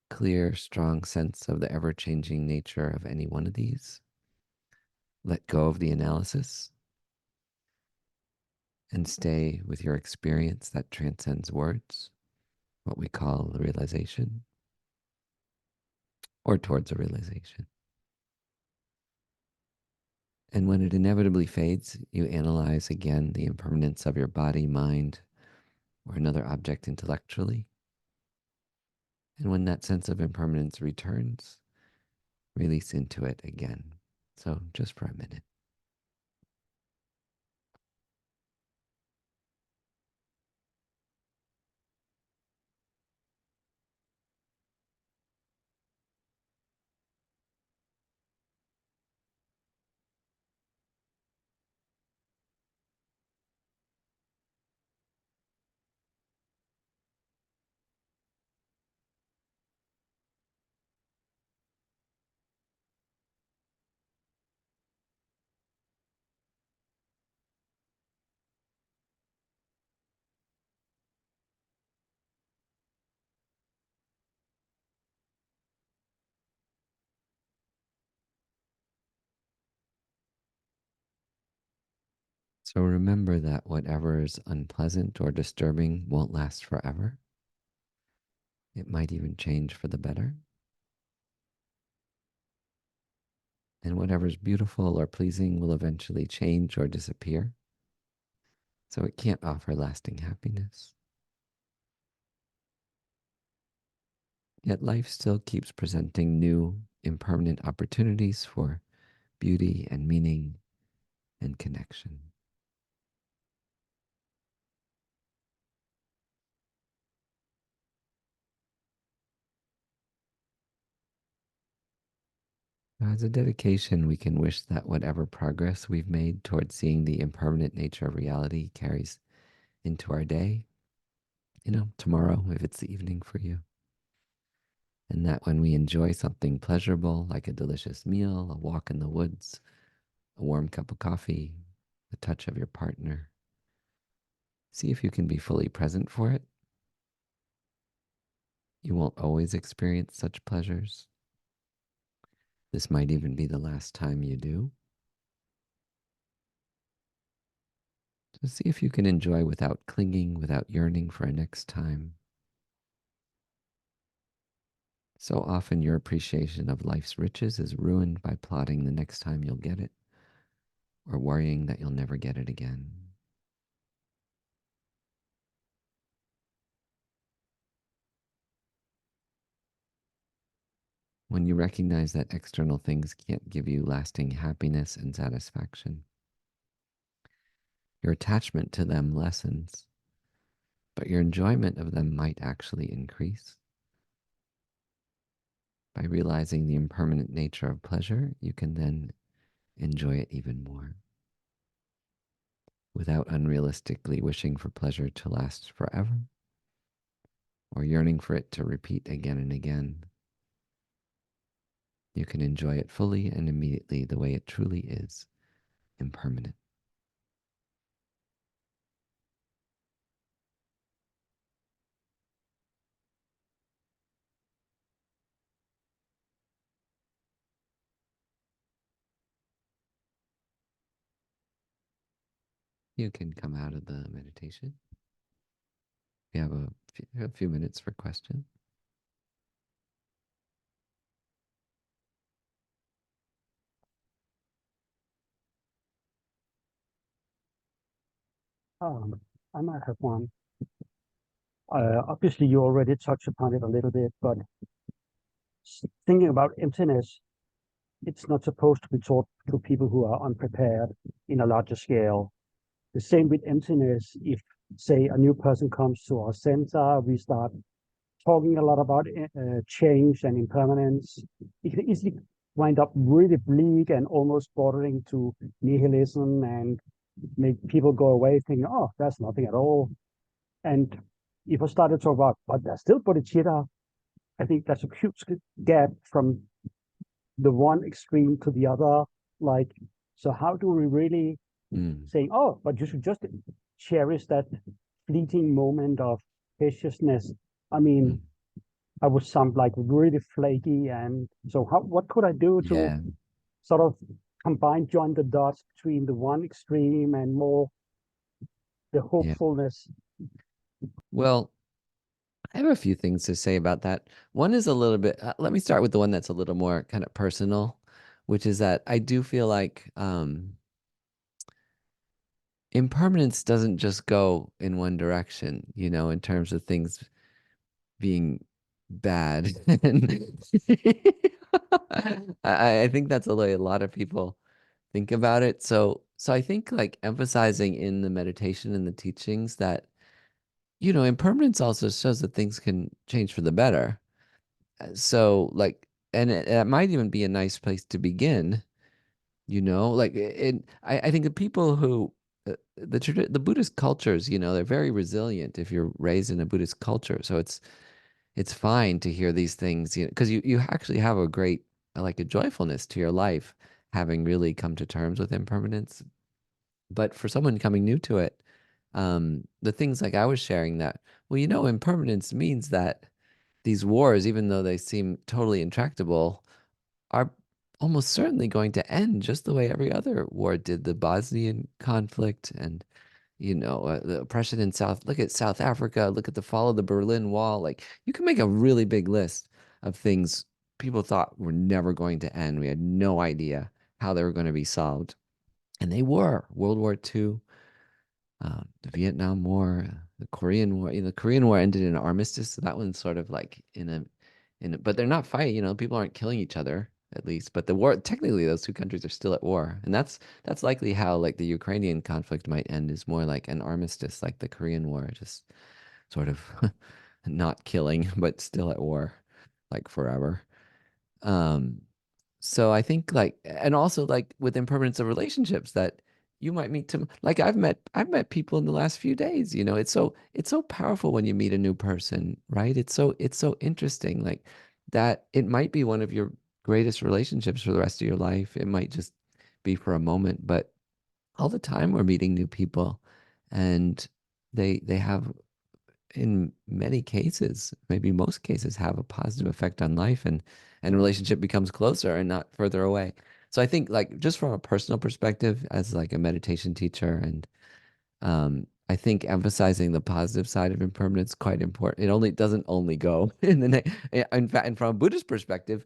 clear, strong sense of the ever changing nature of any one of these, let go of the analysis and stay with your experience that transcends words, what we call the realization, or towards a realization. And when it inevitably fades, you analyze again the impermanence of your body, mind, or another object intellectually. And when that sense of impermanence returns, release into it again. So just for a minute. So remember that whatever is unpleasant or disturbing won't last forever. It might even change for the better. And whatever's beautiful or pleasing will eventually change or disappear. So it can't offer lasting happiness. Yet life still keeps presenting new, impermanent opportunities for beauty and meaning and connection. As a dedication, we can wish that whatever progress we've made towards seeing the impermanent nature of reality carries into our day, tomorrow, if it's the evening for you. And that when we enjoy something pleasurable, like a delicious meal, a walk in the woods, a warm cup of coffee, the touch of your partner, see if you can be fully present for it. You won't always experience such pleasures. This might even be the last time you do. So see if you can enjoy without clinging, without yearning for a next time. So often your appreciation of life's riches is ruined by plotting the next time you'll get it, or worrying that you'll never get it again. When you recognize that external things can't give you lasting happiness and satisfaction, your attachment to them lessens, but your enjoyment of them might actually increase. By realizing the impermanent nature of pleasure, you can then enjoy it even more, without unrealistically wishing for pleasure to last forever, or yearning for it to repeat again and again. You can enjoy it fully and immediately the way it truly is, impermanent. You can come out of the meditation. We have a few minutes for questions. I might have one. Obviously, you already touched upon it a little bit, but thinking about emptiness, it's not supposed to be taught to people who are unprepared in a larger scale. The same with emptiness. If, say, a new person comes to our center, we start talking a lot about change and impermanence. It can easily wind up really bleak and almost bordering to nihilism and make people go away thinking, oh, that's nothing at all. And if I started to talk about, but there's still bodhicitta, I think that's a huge gap from the one extreme to the other. Like, so how do we really say, oh, but you should just cherish that fleeting moment of spaciousness? I mean, I would sound like really flaky. And so what could I do to Yeah, sort of join the dots between the one extreme and more the yeah. hopefulness? Well, I have a few things to say about that. One is a little bit, let me start with the one that's a little more kind of personal, which is that I do feel like impermanence doesn't just go in one direction, in terms of things being bad. And I think that's the way a lot of people think about it. So I think like emphasizing in the meditation and the teachings that, impermanence also shows that things can change for the better. So like, and it might even be a nice place to begin, like I think the people who, the Buddhist cultures, they're very resilient if you're raised in a Buddhist culture. So it's fine to hear these things, because you actually have a great, like a joyfulness to your life, having really come to terms with impermanence. But for someone coming new to it, the things like I was sharing that, well, impermanence means that these wars, even though they seem totally intractable, are almost certainly going to end just the way every other war did. The Bosnian conflict and, the oppression in look at South Africa, look at the fall of the Berlin Wall. Like you can make a really big list of things people thought were never going to end. We had no idea how they were going to be solved. And they were. World War II, the Vietnam War, the Korean War. The Korean War ended in an armistice, so that one's sort of like but they're not fighting. People aren't killing each other at least. But the war, technically, those two countries are still at war, and that's likely how like the Ukrainian conflict might end, is more like an armistice, like the Korean War, just sort of not killing, but still at war, like forever. Um, so I think like, and also like with impermanence of relationships that you might meet to, like I've met people in the last few days, it's so powerful when you meet a new person, right? It's so interesting. Like that it might be one of your greatest relationships for the rest of your life. It might just be for a moment, but all the time we're meeting new people, and they have, in many cases, maybe most cases, have a positive effect on life, and relationship becomes closer and not further away. So I think, like, just from a personal perspective, as like a meditation teacher, and I think emphasizing the positive side of impermanence is quite important. It doesn't only go in in fact, and from a Buddhist perspective,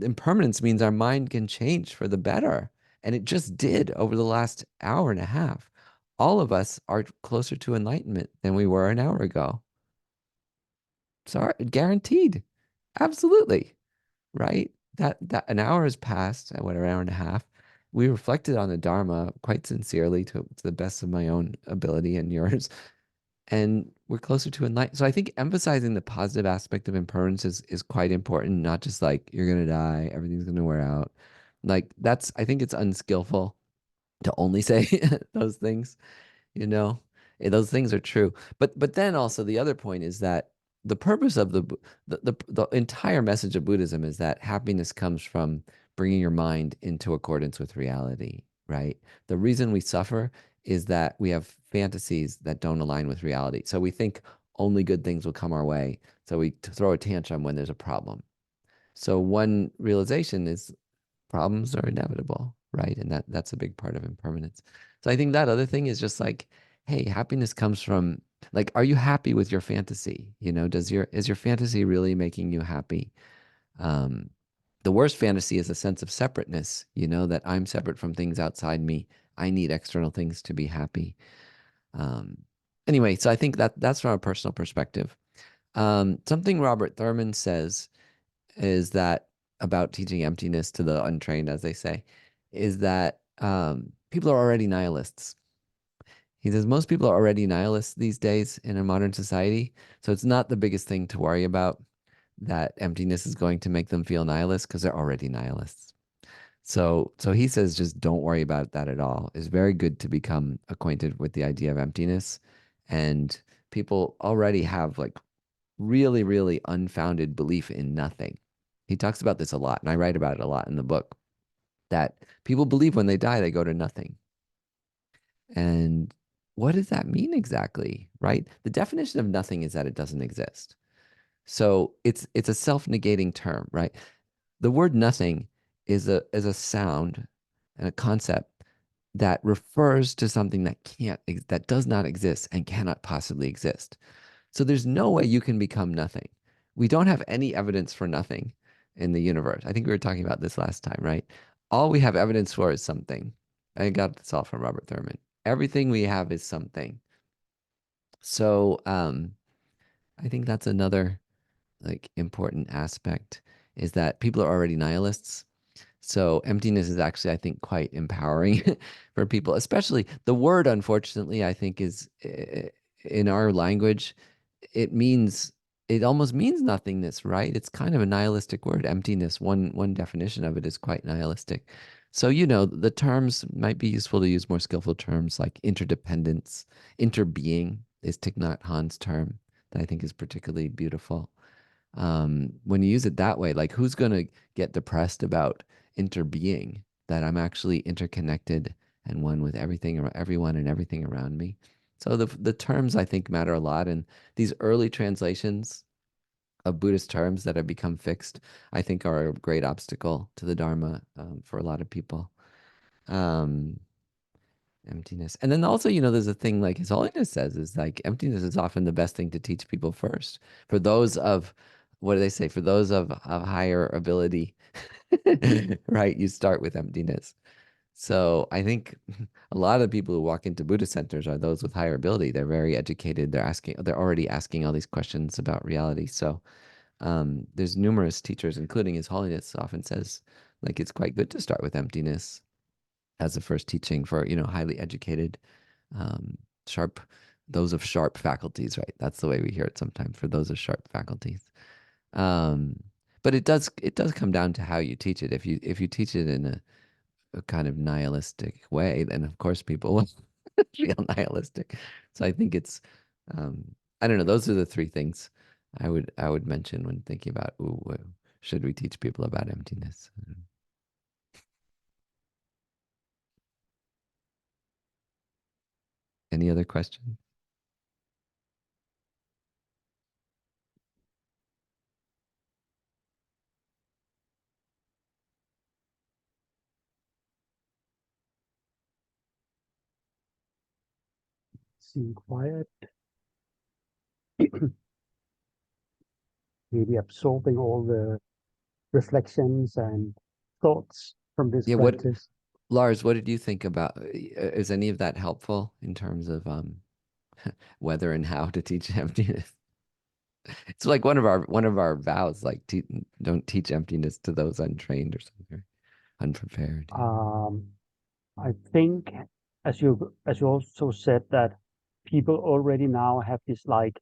impermanence means our mind can change for the better. And it just did over the last hour and a half. All of us are closer to enlightenment than we were an hour ago. Sorry, guaranteed. Absolutely. Right? That an hour has passed, an hour and a half. We reflected on the Dharma quite sincerely, to the best of my own ability and yours. And we're closer to enlightenment. So I think emphasizing the positive aspect of impermanence is quite important, not just like you're gonna die, everything's gonna wear out. Like, I think it's unskillful to only say those things, you know. Those things are true. But then also the other point is that the purpose of the entire message of Buddhism is that happiness comes from bringing your mind into accordance with reality, right? The reason we suffer is that we have fantasies that don't align with reality. So we think only good things will come our way. So we throw a tantrum when there's a problem. So one realization is problems are inevitable, right? And that's a big part of impermanence. So I think that other thing is just like, hey, happiness comes from, like, are you happy with your fantasy? Is your fantasy really making you happy? Um, the worst fantasy is a sense of separateness, that I'm separate from things outside me. I need external things to be happy. Um, anyway, so I think that's from a personal perspective. Something Robert Thurman says is that, about teaching emptiness to the untrained, as they say, is that people are already nihilists. He says most people are already nihilists these days in a modern society, so it's not the biggest thing to worry about that emptiness is going to make them feel nihilists, because they're already nihilists. So he says just don't worry about that at all. It's very good to become acquainted with the idea of emptiness, and people already have like really, really unfounded belief in nothing. He talks about this a lot, and I write about it a lot in the book, that people believe when they die, they go to nothing. And what does that mean exactly, right? The definition of nothing is that it doesn't exist. So it's a self-negating term, right? The word nothing is a sound and a concept that refers to something that does not exist and cannot possibly exist. So there's no way you can become nothing. We don't have any evidence for nothing in the universe. I think we were talking about this last time, right? All we have evidence for is something. I got this all from Robert Thurman. Everything we have is something. So I think that's another like important aspect, is that people are already nihilists. So emptiness is actually, I think, quite empowering for people, especially the word, unfortunately, I think is in our language, it means, it almost means nothingness, right? It's kind of a nihilistic word, emptiness. One definition of it is quite nihilistic. So, the terms might be useful to use more skillful terms like interdependence. Interbeing is Thich Nhat Hanh's term that I think is particularly beautiful. When you use it that way, like, who's going to get depressed about interbeing, that I'm actually interconnected and one with everything, or everyone and everything around me? So the terms, I think, matter a lot, and these early translations of Buddhist terms that have become fixed, I think, are a great obstacle to the Dharma, for a lot of people. Um, Emptiness. And then also, there's a thing like His Holiness says, is like emptiness is often the best thing to teach people first. For those of, what do they say? For those of higher ability, right? You start with emptiness. So I think a lot of people who walk into Buddhist centers are those with higher ability. They're very educated. They're already asking all these questions about reality. So there's numerous teachers, including His Holiness, often says, like, it's quite good to start with emptiness as a first teaching for, highly educated, um, sharp, those of sharp faculties, right? That's the way we hear it sometimes, for those of sharp faculties. Um, but it does come down to how you teach it. If you teach it in a kind of nihilistic way, then of course people will feel nihilistic. So I think it's, I don't know, those are the three things I would mention when thinking about, ooh, should we teach people about emptiness? Any other questions? Seem quiet, maybe absorbing all the reflections and thoughts from this Yeah, practice. Lars, what did you think about, is any of that helpful in terms of whether and how to teach emptiness? It's like one of our vows, like te don't teach emptiness to those untrained or something, unprepared. Um, I think, as you also said, that people already now have this like,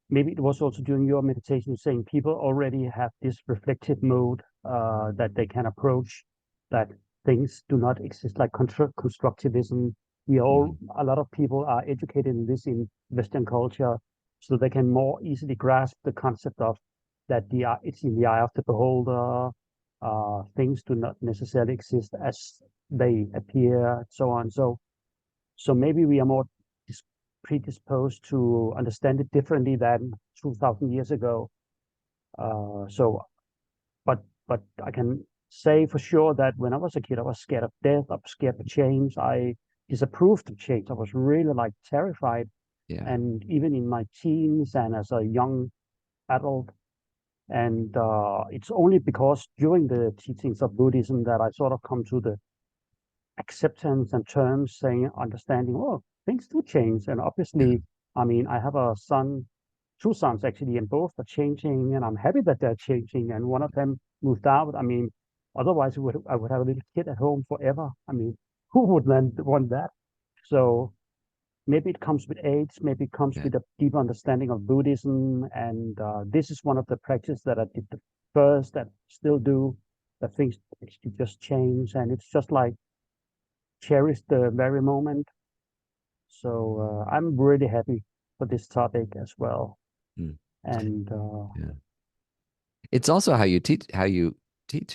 maybe it was also during your meditation saying people already have this reflective mode that they can approach, that things do not exist like constructivism. We all, Mhm. a lot of people are educated in this in Western culture, so they can more easily grasp the concept of that it's in the eye of the beholder. Things do not necessarily exist as they appear, so on. So maybe we are more predisposed to understand it differently than 2,000 years ago. So, but I can say for sure that when I was a kid, I was scared of death. I was scared of change. I disapproved of change. I was really like terrified. Yeah. And even in my teens and as a young adult, and it's only because during the teachings of Buddhism that I sort of come to the acceptance and terms saying understanding, oh, things do change. And Yeah. obviously, I mean, I have a son, two sons actually, and both are changing, and I'm happy that they're changing. And one of them moved out. I mean, otherwise I would have a little kid at home forever. I mean, who would then want that? So maybe it comes with age, maybe it comes Yeah. with a deeper understanding of Buddhism. And this is one of the practices that I did the first, that still do, that things actually just change. And it's just like cherish the very moment. So I'm really happy for this topic as well. Mm. And Yeah. It's also how you teach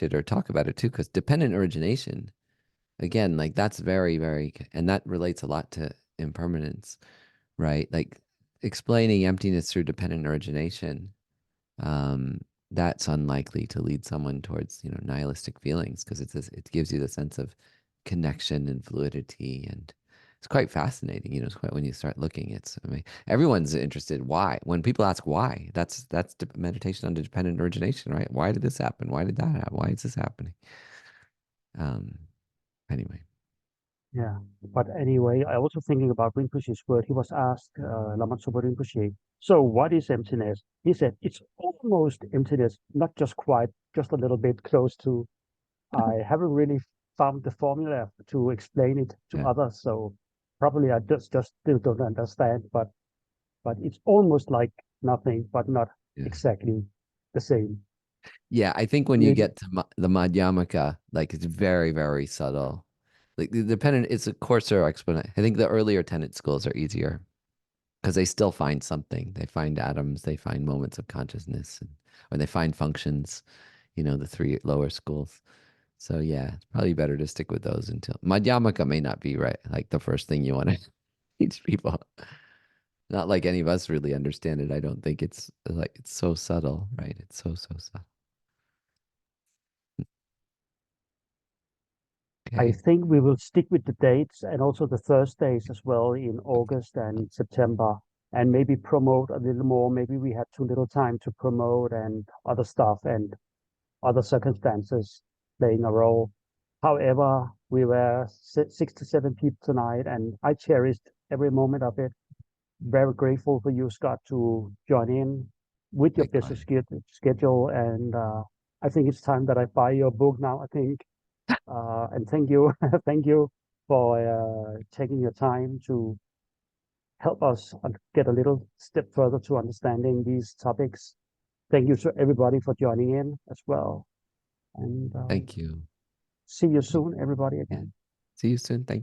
it or talk about it too, because dependent origination, again, like that's very, very, and that relates a lot to impermanence, right? Like explaining emptiness through dependent origination, um, that's unlikely to lead someone towards, nihilistic feelings because it gives you the sense of connection and fluidity, and it's quite fascinating. It's quite, when you start looking, I mean, everyone's interested. Why? When people ask why, that's meditation on dependent origination, right? Why did this happen? Why did that happen? Why is this happening? Um, anyway, yeah, but anyway, I also thinking about Rinpoche's word. He was asked, Lama Zopa Rinpoche, so what is emptiness? He said, it's almost emptiness, not just quite, just a little bit close to. I haven't really found the formula to explain it to yeah, others, so probably I just still don't understand. But it's almost like nothing, but not yeah. exactly the same. Yeah, I think when you Maybe, get to the Madhyamaka, like it's very, very subtle. Like the dependent, it's a coarser explanation. I think the earlier tenet schools are easier because they still find something. They find atoms, they find moments of consciousness, or they find functions, the three lower schools. So yeah, it's probably better to stick with those until Madhyamaka may not be right, like the first thing you want to teach people. Not like any of us really understand it. I don't think it's so subtle, right? It's so, so subtle. I Okay. think we will stick with the dates and also the Thursdays as well in August and September, and maybe promote a little more. Maybe we had too little time to promote and other stuff and other circumstances playing a role. However, we were 6 to 7 people tonight, and I cherished every moment of it. Very grateful for you, Scott, to join in with your busy Likewise. schedule. And I think it's time that I buy your book now, I think. And thank you, thank you for taking your time to help us get a little step further to understanding these topics. Thank you to everybody for joining in as well. And Thank you. see you Thank soon, everybody, Yeah. again. See you soon. Thank